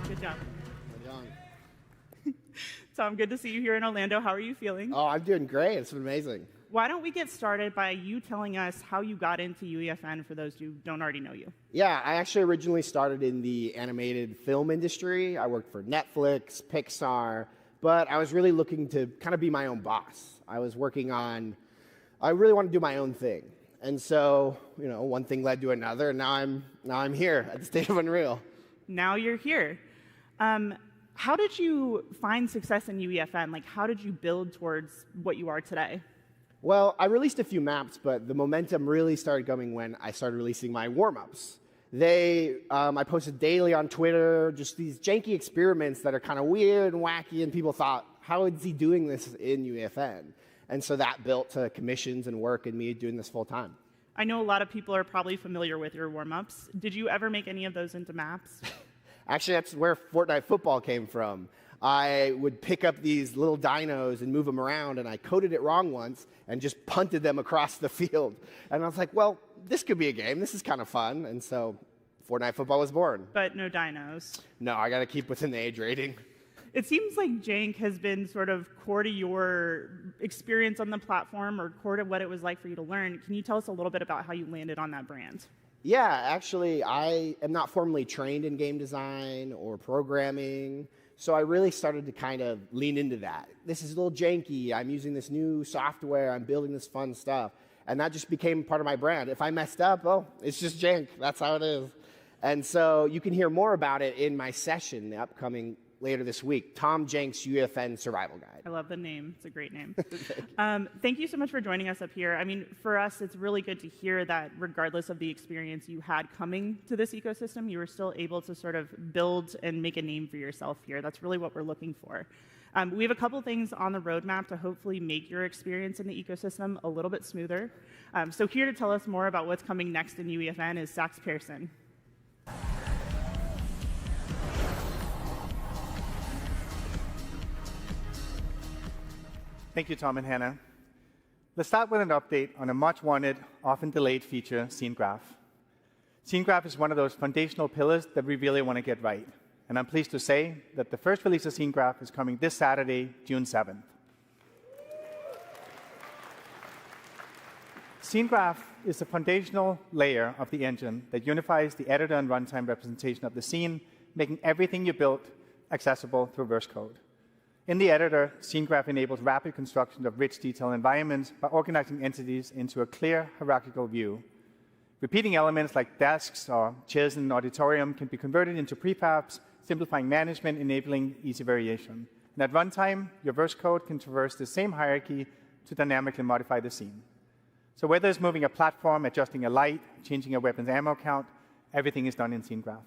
S1: Good job. Tom, good to see you here in Orlando. How are you feeling?
S22: Oh, I'm doing great. It's been amazing.
S1: Why don't we get started by you telling us how you got into UEFN for those who don't already know you?
S22: Yeah, I actually originally started in the animated film industry. I worked for Netflix, Pixar, but I was really looking to kind of be my own boss. I really want to do my own thing. And so, one thing led to another, and now I'm here at the State of Unreal.
S1: Now you're here. How did you find success in UEFN? Like, how did you build towards what you are today?
S22: Well, I released a few maps, but the momentum really started going when I started releasing my warm-ups. I posted daily on Twitter, just these janky experiments that are kind of weird and wacky, and people thought, how is he doing this in UEFN? And so that built to commissions and work and me doing this full time.
S1: I know a lot of people are probably familiar with your warm-ups. Did you ever make any of those into maps?
S22: Actually, that's where Fortnite football came from. I would pick up these little dinos and move them around, and I coded it wrong once and just punted them across the field. And I was like, well, this could be a game. This is kind of fun. And so Fortnite football was born.
S1: But no dinos.
S22: No, I got to keep within the age rating.
S1: It seems like jank has been sort of core to your experience on the platform or core to what it was like for you to learn. Can you tell us a little bit about how you landed on that brand?
S22: Yeah, actually, I am not formally trained in game design or programming, so I really started to kind of lean into that. This is a little janky. I'm using this new software. I'm building this fun stuff. And that just became part of my brand. If I messed up, oh, it's just jank. That's how it is. And so you can hear more about it in my session, the upcoming later this week, Tom Jenks UEFN Survival Guide.
S1: I love the name. It's a great name. Thank you so much for joining us up here. I mean, for us, it's really good to hear that regardless of the experience you had coming to this ecosystem, you were still able to sort of build and make a name for yourself here. That's really what we're looking for. We have a couple things on the roadmap to hopefully make your experience in the ecosystem a little bit smoother. So here to tell us more about what's coming next in UEFN is Sax Pearson.
S5: Thank you, Tom and Hannah. Let's start with an update on a much-wanted, often delayed feature, Scene Graph. Scene Graph is one of those foundational pillars that we really want to get right. And I'm pleased to say that the first release of Scene Graph is coming this Saturday, June 7th. Scene Graph is the foundational layer of the engine that unifies the editor and runtime representation of the scene, making everything you built accessible through verse code. In the editor, Scene Graph enables rapid construction of rich, detailed environments by organizing entities into a clear, hierarchical view. Repeating elements like desks or chairs in an auditorium can be converted into prefabs, simplifying management, enabling easy variation. And at runtime, your verse code can traverse the same hierarchy to dynamically modify the scene. So whether it's moving a platform, adjusting a light, changing a weapon's ammo count, everything is done in Scene Graph.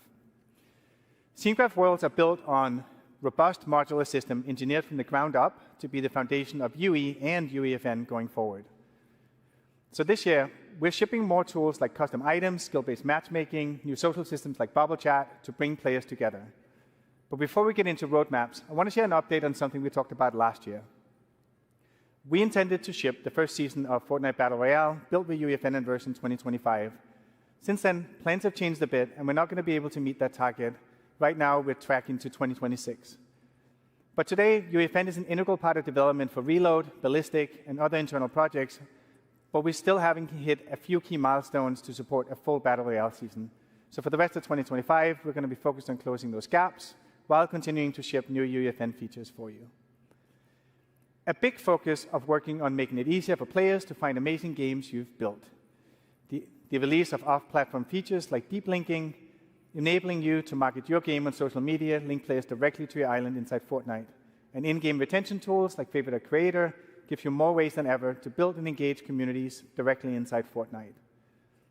S5: Scene Graph worlds are built on robust modular system engineered from the ground up to be the foundation of UE and UEFN going forward. So this year, we're shipping more tools like custom items, skill-based matchmaking, new social systems like Bubble Chat to bring players together. But before we get into roadmaps, I want to share an update on something we talked about last year. We intended to ship the first season of Fortnite Battle Royale, built with UEFN in version 2025. Since then, plans have changed a bit, and we're not going to be able to meet that target. Right now, we're tracking to 2026. But today, UEFN is an integral part of development for Reload, Ballistic, and other internal projects, but we still haven't hit a few key milestones to support a full Battle Royale season. So for the rest of 2025, we're going to be focused on closing those gaps while continuing to ship new UEFN features for you. A big focus of working on making it easier for players to find amazing games you've built. The release of off-platform features like deep linking, enabling you to market your game on social media, link players directly to your island inside Fortnite. And in-game retention tools like Favorite a Creator give you more ways than ever to build and engage communities directly inside Fortnite.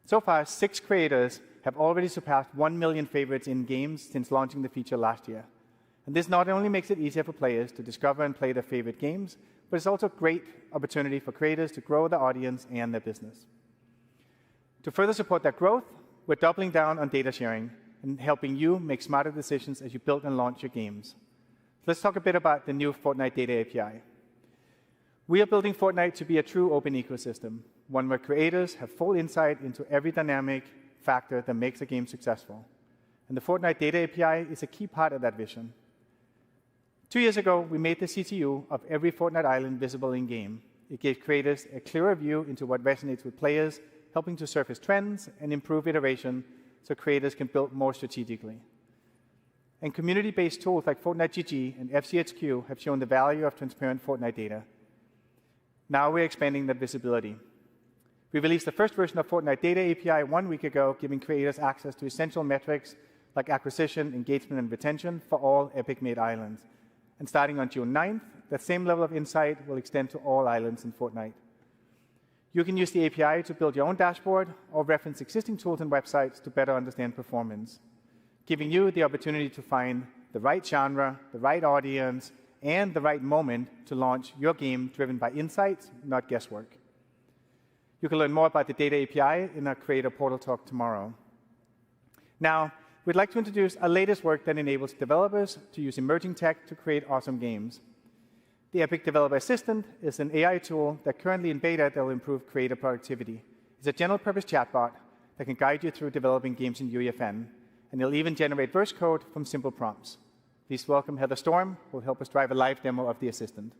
S5: So far, 6 creators have already surpassed 1 million favorites in games since launching the feature last year. And this not only makes it easier for players to discover and play their favorite games, but it's also a great opportunity for creators to grow their audience and their business. To further support that growth, we're doubling down on data sharing and helping you make smarter decisions as you build and launch your games. Let's talk a bit about the new Fortnite Data API. We are building Fortnite to be a true open ecosystem, one where creators have full insight into every dynamic factor that makes a game successful. And the Fortnite Data API is a key part of that vision. 2 years ago, we made the CTU of every Fortnite island visible in-game. It gave creators a clearer view into what resonates with players, helping to surface trends and improve iteration so creators can build more strategically. And community-based tools like Fortnite GG and FCHQ have shown the value of transparent Fortnite data. Now we're expanding that visibility. We released the first version of Fortnite Data API 1 week ago, giving creators access to essential metrics like acquisition, engagement, and retention for all Epic-made islands. And starting on June 9th, that same level of insight will extend to all islands in Fortnite. You can use the API to build your own dashboard or reference existing tools and websites to better understand performance, giving you the opportunity to find the right genre, the right audience, and the right moment to launch your game driven by insights, not guesswork. You can learn more about the Data API in our Creator Portal talk tomorrow. Now, we'd like to introduce our latest work that enables developers to use emerging tech to create awesome games. The Epic Developer Assistant is an AI tool that currently in beta that will improve creator productivity. It's a general-purpose chatbot that can guide you through developing games in UEFN, and it'll even generate verse code from simple prompts. Please welcome Heather Storm, who will help us drive a live demo of the Assistant.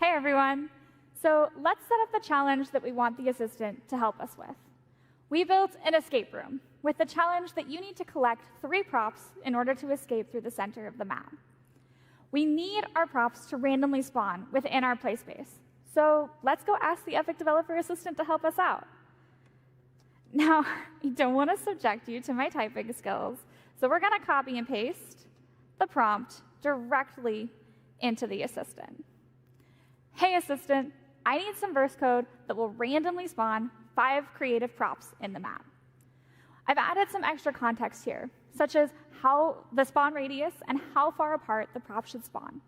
S2: Hey everyone. So let's set up the challenge that we want the Assistant to help us with. We built an escape room with the challenge that you need to collect 3 props in order to escape through the center of the map. We need our props to randomly spawn within our play space. So let's go ask the Epic Developer Assistant to help us out. Now, I don't want to subject you to my typing skills, so we're going to copy and paste the prompt directly into the Assistant. Hey, Assistant, I need some verse code that will randomly spawn 5 creative props in the map. I've added some extra context here, such as how the spawn radius and how far apart the props should spawn,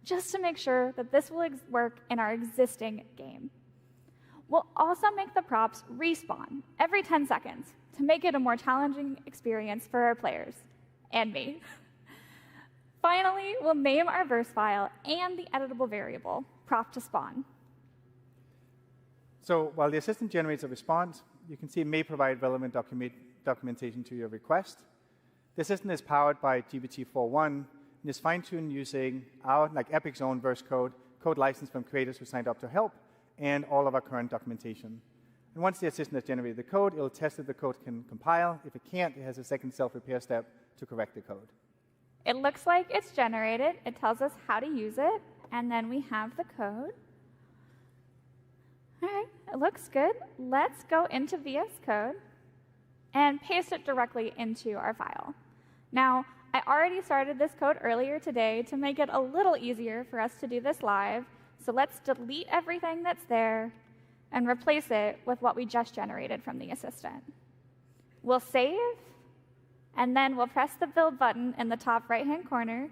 S2: just to make sure that this will work in our existing game. We'll also make the props respawn every 10 seconds to make it a more challenging experience for our players, and me. Finally, we'll name our verse file and the editable variable, prop to spawn.
S5: So while the Assistant generates a response, you can see it may provide relevant documentation to your request. The Assistant is powered by GPT-4.1 and is fine-tuned using our, like Epic's own verse code licensed from creators who signed up to help, and all of our current documentation. And once the Assistant has generated the code, it'll test if the code can compile. If it can't, it has a second self-repair step to correct the code.
S2: It looks like it's generated. It tells us how to use it, and then we have the code. All right, it looks good. Let's go into VS Code and paste it directly into our file. Now, I already started this code earlier today to make it a little easier for us to do this live, so let's delete everything that's there and replace it with what we just generated from the Assistant. We'll save, and then we'll press the build button in the top right-hand corner,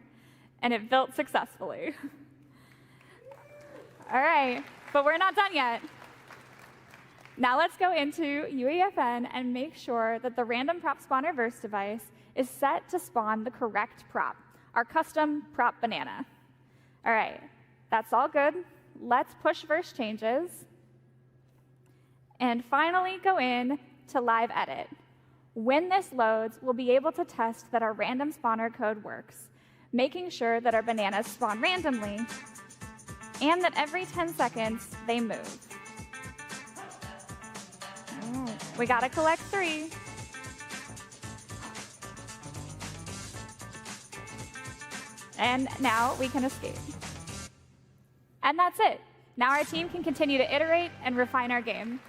S2: and it built successfully. All right, but we're not done yet. Now let's go into UEFN and make sure that the random prop spawner verse device is set to spawn the correct prop, our custom prop banana. All right, that's all good. Let's push verse changes. And finally go in to live edit. When this loads, we'll be able to test that our random spawner code works, making sure that our bananas spawn randomly and that every 10 seconds they move. We gotta collect 3. And now we can escape. And that's it. Now our team can continue to iterate and refine our game.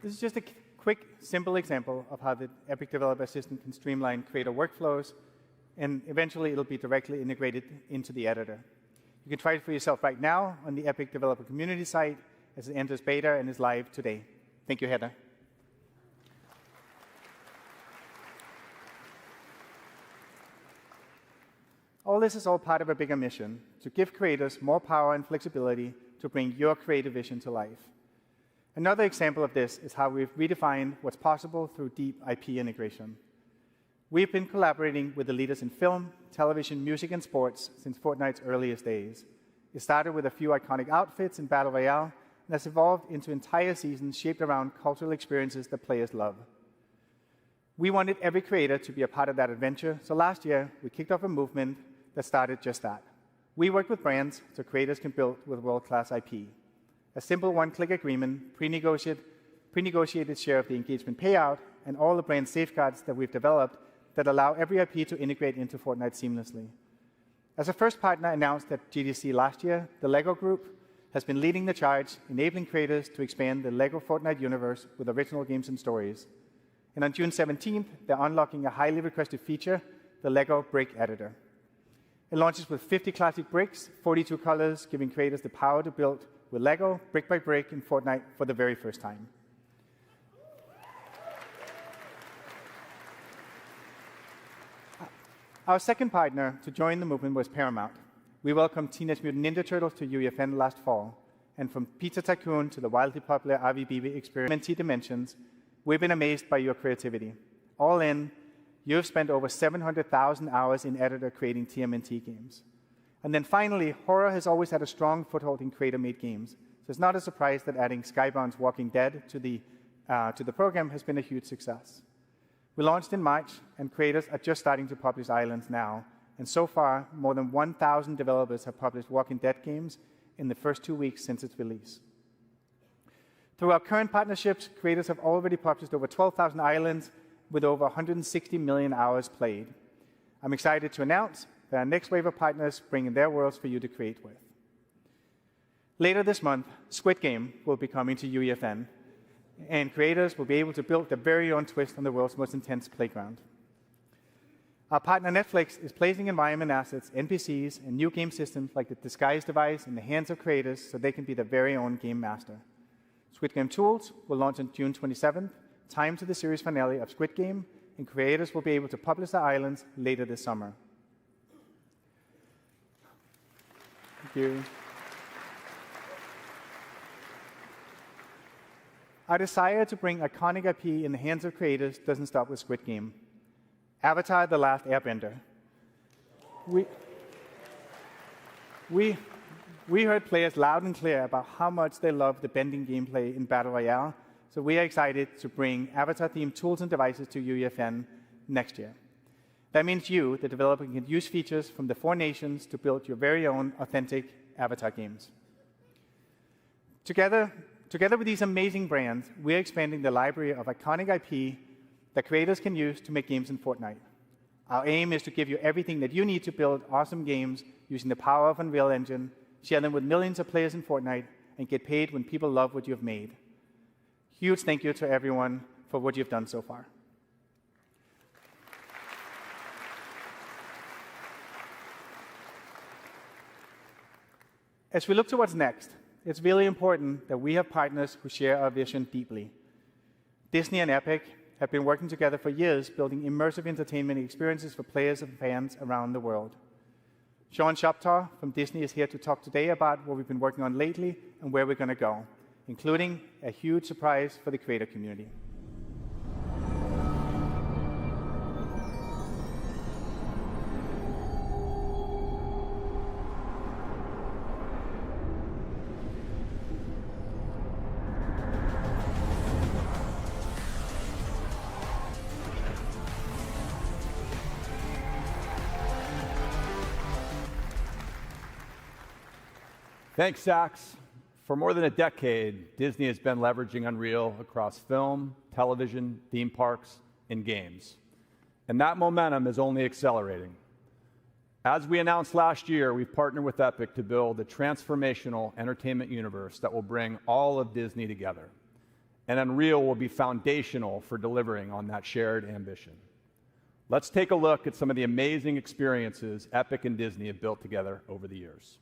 S5: This is just a quick, simple example of how the Epic Developer Assistant can streamline creator workflows, and eventually it'll be directly integrated into the editor. You can try it for yourself right now on the Epic Developer Community site as it enters beta and is live today. Thank you, Heather. All this is all part of a bigger mission to give creators more power and flexibility to bring your creative vision to life. Another example of this is how we've redefined what's possible through deep IP integration. We've been collaborating with the leaders in film, television, music, and sports since Fortnite's earliest days. It started with a few iconic outfits in Battle Royale, and has evolved into entire seasons shaped around cultural experiences that players love. We wanted every creator to be a part of that adventure, so last year we kicked off a movement that started just that. We work with brands so creators can build with world-class IP. A simple one-click agreement, pre-negotiated share of the engagement payout, and all the brand safeguards that we've developed that allow every IP to integrate into Fortnite seamlessly. As a first partner announced at GDC last year, the LEGO Group has been leading the charge, enabling creators to expand the LEGO Fortnite universe with original games and stories. And on June 17th, they're unlocking a highly requested feature, the LEGO Brick Editor. It launches with 50 classic bricks, 42 colors, giving creators the power to build with LEGO, brick by brick, in Fortnite for the very first time. Our second partner to join the movement was Paramount. We welcomed Teenage Mutant Ninja Turtles to UEFN last fall, and from Pizza Tycoon to the wildly popular RVB experience Dimensions, we've been amazed by your creativity. All in, you've spent over 700,000 hours in editor creating TMNT games. And then finally, horror has always had a strong foothold in creator-made games, so it's not a surprise that adding Skybound's Walking Dead to the program has been a huge success. We launched in March, and creators are just starting to publish Islands now, and so far, more than 1,000 developers have published Walking Dead games in the first 2 weeks since its release. Through our current partnerships, creators have already published over 12,000 islands with over 160 million hours played. I'm excited to announce that our next wave of partners bring in their worlds for you to create with. Later this month, Squid Game will be coming to UEFN, and creators will be able to build their very own twist on the world's most intense playground. Our partner Netflix is placing environment assets, NPCs, and new game systems like the Disguise device in the hands of creators so they can be their very own game master. Squid Game Tools will launch on June 27th, timed to the series finale of Squid Game, and creators will be able to publish their islands later this summer. Thank you. Our desire to bring iconic IP in the hands of creators doesn't stop with Squid Game. Avatar: The Last Airbender. We heard players loud and clear about how much they love the bending gameplay in Battle Royale, so we are excited to bring Avatar-themed tools and devices to UEFN next year. That means you, the developer, can use features from the 4 nations to build your very own authentic Avatar games. Together with these amazing brands, we're expanding the library of iconic IP that creators can use to make games in Fortnite. Our aim is to give you everything that you need to build awesome games using the power of Unreal Engine, share them with millions of players in Fortnite, and get paid when people love what you've made. Huge thank you to everyone for what you've done so far. As we look to what's next, it's really important that we have partners who share our vision deeply. Disney and Epic have been working together for years, building immersive entertainment experiences for players and fans around the world. Sean Shoptaw from Disney is here to talk today about what we've been working on lately and where we're going to go, including a huge surprise for the creator community.
S3: Thanks, Sax. For more than a decade, Disney has been leveraging Unreal across film, television, theme parks, and games. And that momentum is only accelerating. As we announced last year, we've partnered with Epic to build a transformational entertainment universe that will bring all of Disney together. And Unreal will be foundational for delivering on that shared ambition. Let's take a look at some of the amazing experiences Epic and Disney have built together over the years.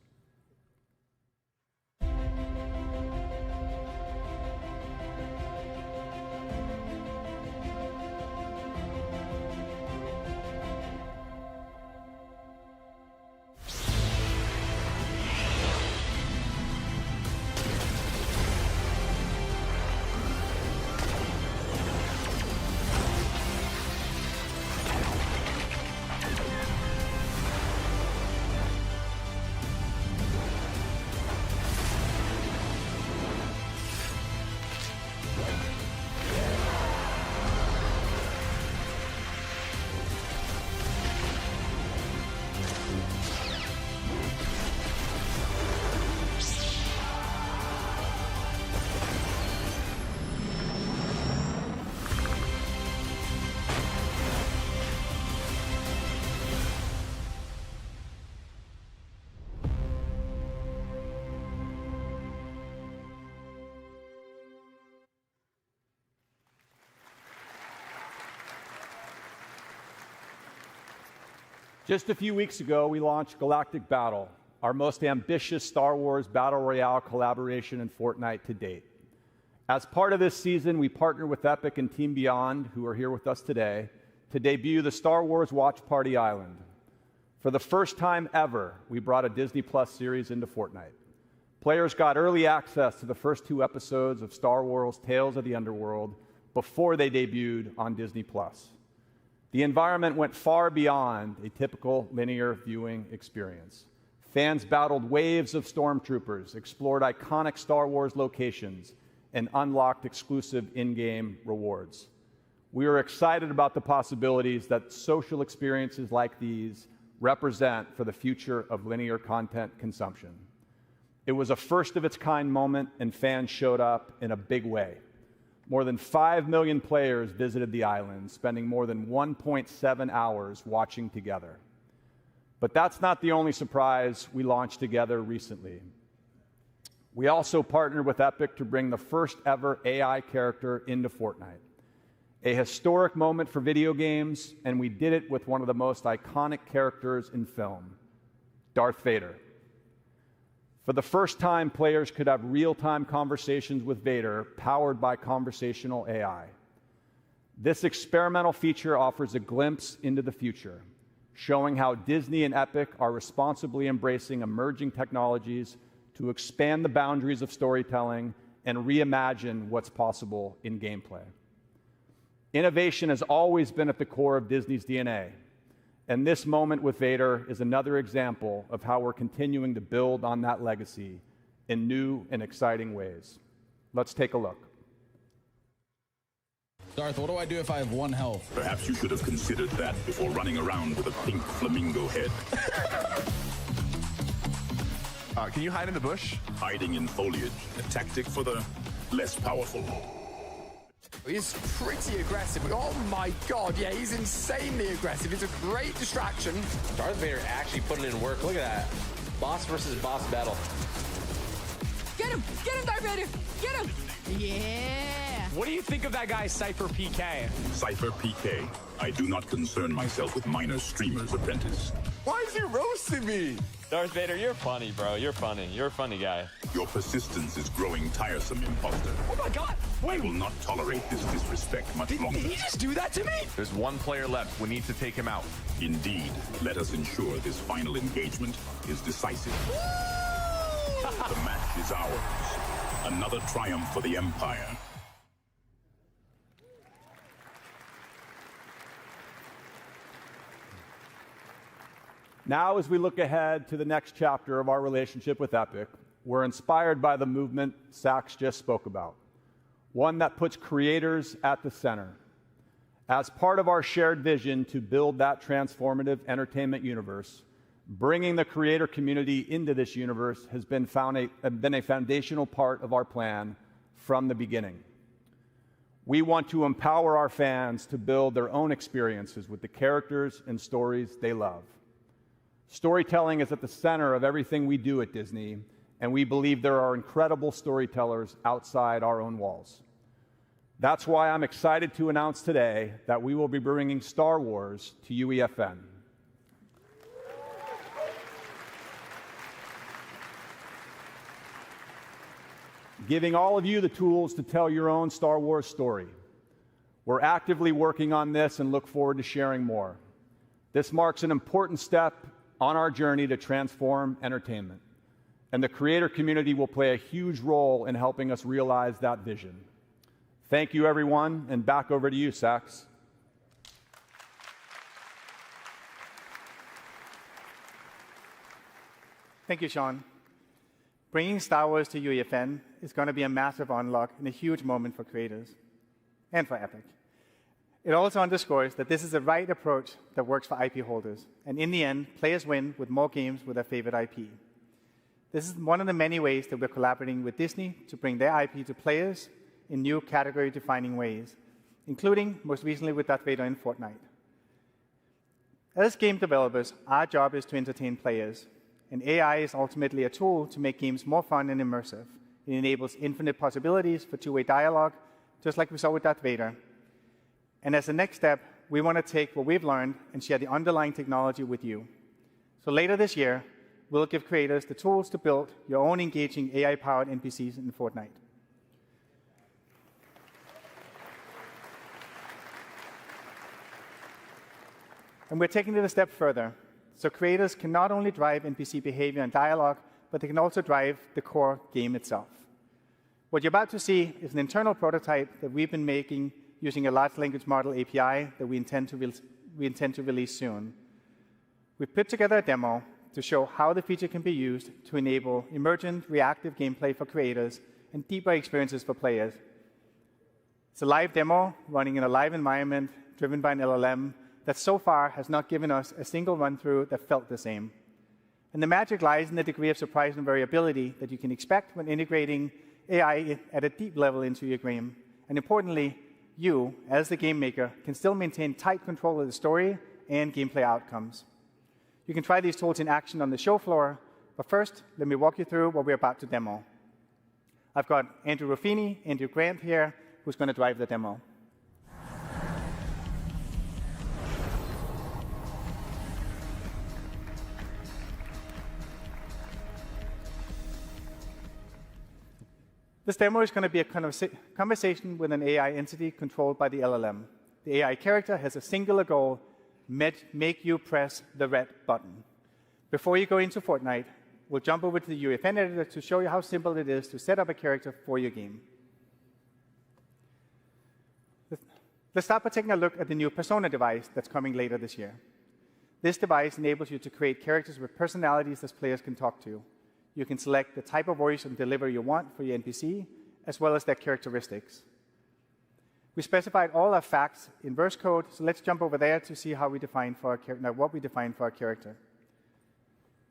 S3: Just a few weeks ago, we launched Galactic Battle, our most ambitious Star Wars Battle Royale collaboration in Fortnite to date. As part of this season, we partnered with Epic and Team Beyond, who are here with us today, to debut the Star Wars Watch Party Island. For the first time ever, we brought a Disney Plus series into Fortnite. Players got early access to the first 2 episodes of Star Wars Tales of the Underworld before they debuted on Disney Plus. The environment went far beyond a typical linear viewing experience. Fans battled waves of stormtroopers, explored iconic Star Wars locations, and unlocked exclusive in-game rewards. We are excited about the possibilities that social experiences like these represent for the future of linear content consumption. It was a first-of-its-kind moment, and fans showed up in a big way. More than 5 million players visited the island, spending more than 1.7 hours watching together. But that's not the only surprise we launched together recently. We also partnered with Epic to bring the first ever AI character into Fortnite. A historic moment for video games, and we did it with one of the most iconic characters in film, Darth Vader. For the first time, players could have real-time conversations with Vader, powered by conversational AI. This experimental feature offers a glimpse into the future, showing how Disney and Epic are responsibly embracing emerging technologies to expand the boundaries of storytelling and reimagine what's possible in gameplay. Innovation has always been at the core of Disney's DNA, and this moment with Vader is another example of how we're continuing to build on that legacy in new and exciting ways. Let's take a look.
S4: Darth, what do I do if I have 1 health?
S7: Perhaps you should have considered that before running around with a pink flamingo head.
S4: Can you hide in the bush?
S7: Hiding in foliage, a tactic for the less powerful.
S4: He's pretty aggressive. Oh my god, yeah, he's insanely aggressive. It's a great distraction.
S23: Darth Vader actually putting in work. Look at that. Boss versus boss battle.
S15: Get him, Darth Vader! Get him! Yeah!
S4: What do you think of that guy, Cypher PK?
S7: Cypher PK. I do not concern myself with minor streamer's apprentice.
S4: Why is he roasting me?
S23: Darth Vader, you're funny, bro. You're funny. You're a funny guy.
S7: Your persistence is growing tiresome, imposter.
S4: Oh my god!
S7: I will not tolerate this disrespect much longer.
S4: Did he just do that to me?
S7: There's 1 player left. We need to take him out. Indeed. Let us ensure this final engagement is decisive. The match is ours. Another triumph for the Empire.
S3: Now, as we look ahead to the next chapter of our relationship with Epic, we're inspired by the movement Sax just spoke about, one that puts creators at the center. As part of our shared vision to build that transformative entertainment universe, bringing the creator community into this universe has been a foundational part of our plan from the beginning. We want to empower our fans to build their own experiences with the characters and stories they love. Storytelling is at the center of everything we do at Disney, and we believe there are incredible storytellers outside our own walls. That's why I'm excited to announce today that we will be bringing Star Wars to UEFN. Giving all of you the tools to tell your own Star Wars story. We're actively working on this and look forward to sharing more. This marks an important step on our journey to transform entertainment, and the creator community will play a huge role in helping us realize that vision. Thank you, everyone, and back over to you, Sax.
S5: Thank you, Sean. Bringing Star Wars to UEFN is going to be a massive unlock and a huge moment for creators and for Epic. It also underscores that this is the right approach that works for IP holders, and in the end, players win with more games with their favorite IP. This is one of the many ways that we're collaborating with Disney to bring their IP to players in new category-defining ways, including, most recently, with Darth Vader in Fortnite. As game developers, our job is to entertain players, and AI is ultimately a tool to make games more fun and immersive. It enables infinite possibilities for two-way dialogue, just like we saw with Darth Vader. And as a next step, we want to take what we've learned and share the underlying technology with you. So later this year, we'll give creators the tools to build your own engaging AI-powered NPCs in Fortnite. And we're taking it a step further. So creators can not only drive NPC behavior and dialogue, but they can also drive the core game itself. What you're about to see is an internal prototype that we've been making using a large language model API that we intend to release soon. We put together a demo to show how the feature can be used to enable emergent, reactive gameplay for creators and deeper experiences for players. It's a live demo running in a live environment driven by an LLM that so far has not given us a single run-through that felt the same. And the magic lies in the degree of surprise and variability that you can expect when integrating AI at a deep level into your game. And importantly, you, as the game maker, can still maintain tight control of the story and gameplay outcomes. You can try these tools in action on the show floor, but first, let me walk you through what we're about to demo. I've got Andrew Ruffini, Andrew Grant here, who's going to drive the demo. This demo is going to be a conversation with an AI entity controlled by the LLM. The AI character has a singular goal: make you press the red button. Before you go into Fortnite, we'll jump over to the UEFN editor to show you how simple it is to set up a character for your game. Let's start by taking a look at the new Persona device that's coming later this year. This device enables you to create characters with personalities that players can talk to. You can select the type of voice and delivery you want for your NPC, as well as their characteristics. We specified all our facts in verse code, so let's jump over there to see how we define for what we define for our character.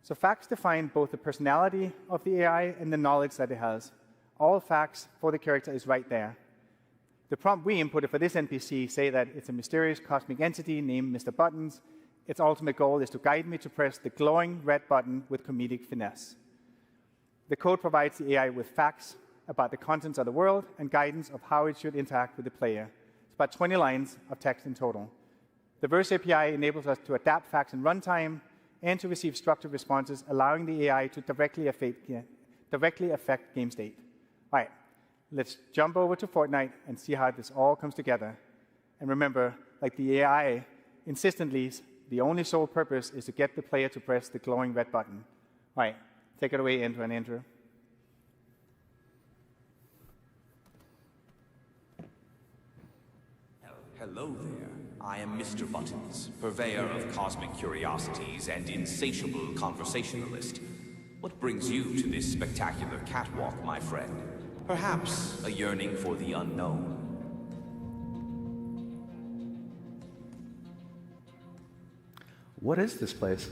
S5: So facts define both the personality of the AI and the knowledge that it has. All facts for the character is right there. The prompt we inputted for this NPC say that it's a mysterious cosmic entity named Mr. Buttons. Its ultimate goal is to guide me to press the glowing red button with comedic finesse. The code provides the AI with facts about the contents of the world and guidance of how it should interact with the player. It's about 20 lines of text in total. The Verse API enables us to adapt facts in runtime and to receive structured responses, allowing the AI to directly affect game state. All right, let's jump over to Fortnite and see how this all comes together. And remember, like the AI insistently, the only sole purpose is to get the player to press the glowing red button. All right. Take it away, Andrew and Andrew.
S8: Hello there. I am Mr. Buttons, purveyor of cosmic curiosities and insatiable conversationalist. What brings you to this spectacular catwalk, my friend? Perhaps a yearning for the unknown.
S11: What is this place?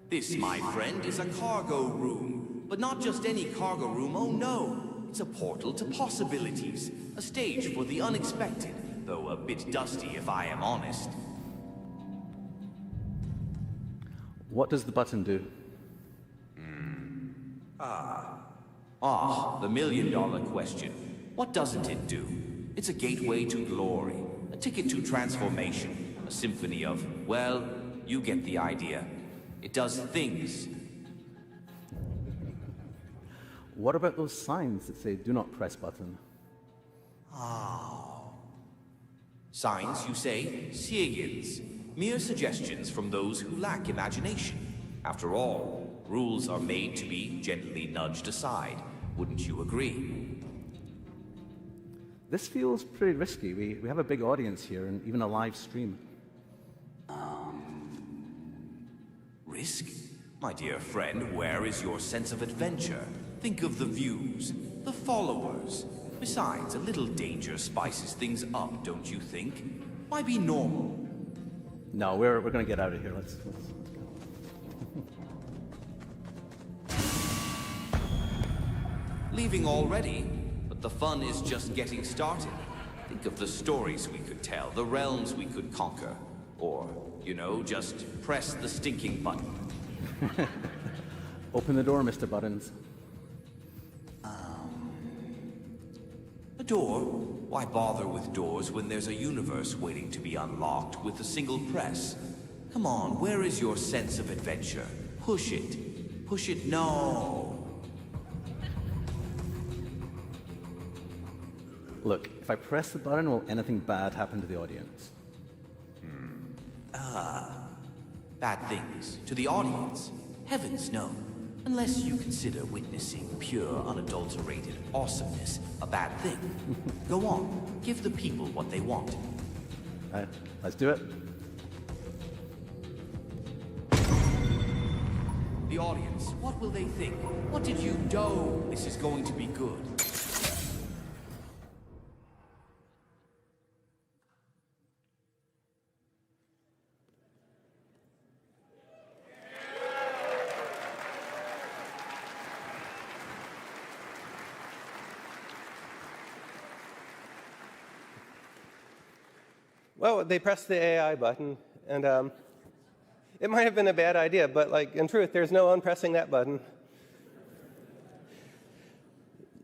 S8: This, my friend, is a cargo room. But not just any cargo room, oh no. It's a portal to possibilities. A stage for the unexpected, though a bit dusty if I am honest.
S11: What does the button do?
S8: The million-dollar question. What doesn't it do? It's a gateway to glory, a ticket to transformation, a symphony of, well, you get the idea. It does things.
S11: What about those signs that say, do not press button?
S8: Signs, you say? Signs. Mere suggestions from those who lack imagination. After all, rules are made to be gently nudged aside. Wouldn't you agree?
S11: This feels pretty risky. We have a big audience here and even a live stream.
S8: Risk? My dear friend, where is your sense of adventure? Think of the views, the followers. Besides, a little danger spices things up, don't you think? Why be normal?
S11: No, we're going to get out of here. Let's go.
S8: Leaving already? But the fun is just getting started. Think of the stories we could tell, the realms we could conquer. Or, you know, just press the stinking button.
S11: Open the door, Mr. Buttons.
S8: door? Why bother with doors when there's a universe waiting to be unlocked with a single press? Come on, where is your sense of adventure? Push it. Push it, no.
S11: Look, if I press the button, will anything bad happen to the audience?
S8: Bad things. To the audience? Heavens no. Unless you consider witnessing pure, unadulterated awesomeness a bad thing. Go on, give the people what they want.
S11: All right, let's do it.
S8: The audience, what will they think? What did you do? This is going to be good.
S10: Well, they pressed the AI button, and it might have been a bad idea, but in truth, there's no unpressing that button.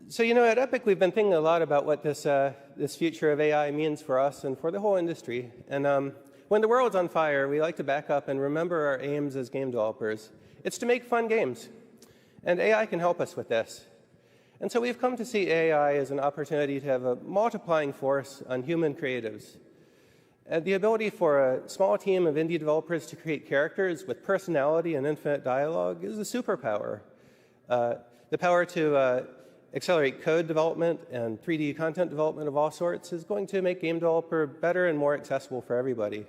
S10: So, at Epic, we've been thinking a lot about what this future of AI means for us and for the whole industry. And when the world's on fire, we like to back up and remember our aims as game developers. It's to make fun games, and AI can help us with this. And so we've come to see AI as an opportunity to have a multiplying force on human creatives. The ability for a small team of indie developers to create characters with personality and infinite dialogue is a superpower. The power to accelerate code development and 3D content development of all sorts is going to make game developer better and more accessible for everybody.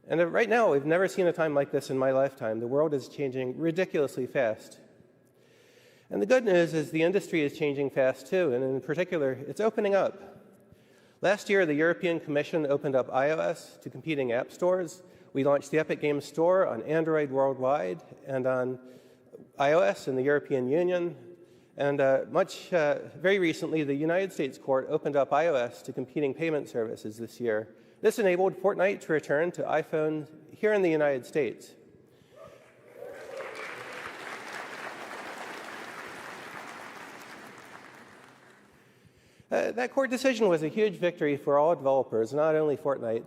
S10: And right now, we've never seen a time like this in my lifetime. The world is changing ridiculously fast. And the good news is the industry is changing fast too, and in particular, it's opening up. Last year, the European Commission opened up iOS to competing app stores. We launched the Epic Games Store on Android worldwide and on iOS in the European Union. And very recently, the United States court opened up iOS to competing payment services this year. This enabled Fortnite to return to iPhone here in the United States. That court decision was a huge victory for all developers, not only Fortnite.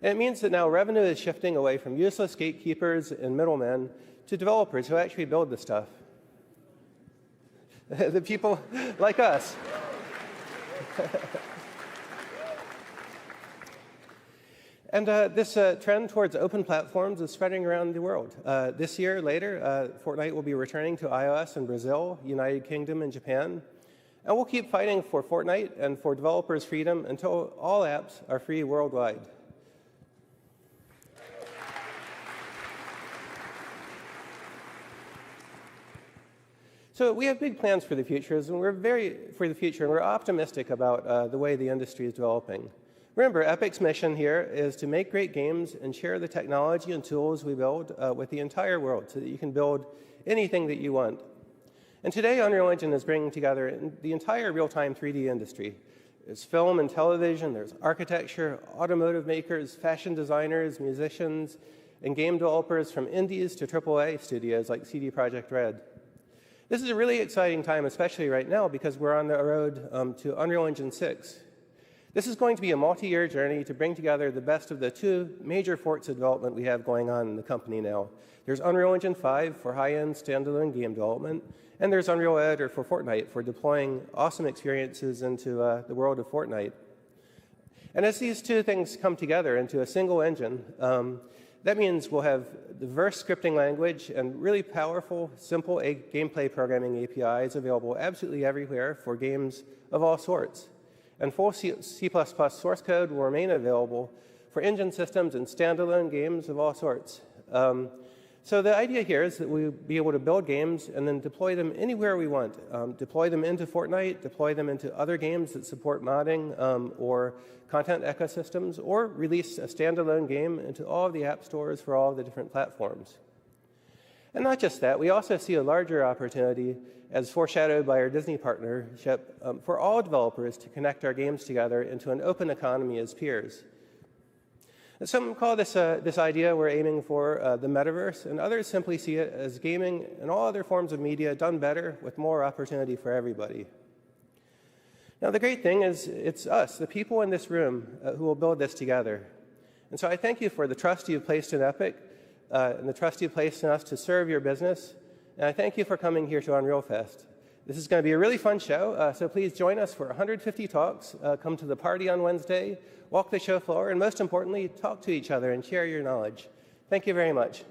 S10: And it means that now revenue is shifting away from useless gatekeepers and middlemen to developers who actually build the stuff. The people like us. And this trend towards open platforms is spreading around the world. This year, later, Fortnite will be returning to iOS in Brazil, United Kingdom, and Japan. And we'll keep fighting for Fortnite and for developers' freedom until all apps are free worldwide. So we have big plans for the future, and we're optimistic about the way the industry is developing. Remember, Epic's mission here is to make great games and share the technology and tools we build with the entire world so that you can build anything that you want. And today, Unreal Engine is bringing together the entire real-time 3D industry. There's film and television, there's architecture, automotive makers, fashion designers, musicians, and game developers from indies to AAA studios like CD Projekt Red. This is a really exciting time, especially right now, because we're on the road to Unreal Engine 6. This is going to be a multi-year journey to bring together the best of the two major forks of development we have going on in the company now. There's Unreal Engine 5 for high-end standalone game development, and there's Unreal Editor for Fortnite for deploying awesome experiences into the world of Fortnite. And as these two things come together into a single engine, that means we'll have diverse scripting language and really powerful, simple gameplay programming APIs available absolutely everywhere for games of all sorts. And full C++ source code will remain available for engine systems and standalone games of all sorts. So the idea here is that we'll be able to build games and then deploy them anywhere we want. Deploy them into Fortnite, deploy them into other games that support modding or content ecosystems, or release a standalone game into all of the app stores for all of the different platforms. And not just that, we also see a larger opportunity, as foreshadowed by our Disney partnership, for all developers to connect our games together into an open economy as peers. And some call this idea we're aiming for the metaverse, and others simply see it as gaming and all other forms of media done better with more opportunity for everybody. Now, the great thing is it's us, the people in this room, who will build this together. And so I thank you for the trust you've placed in Epic and the trust you've placed in us to serve your business. And I thank you for coming here to Unreal Fest. This is going to be a really fun show, so please join us for 150 talks. Come to the party on Wednesday, walk the show floor, and most importantly, talk to each other and share your knowledge. Thank you very much.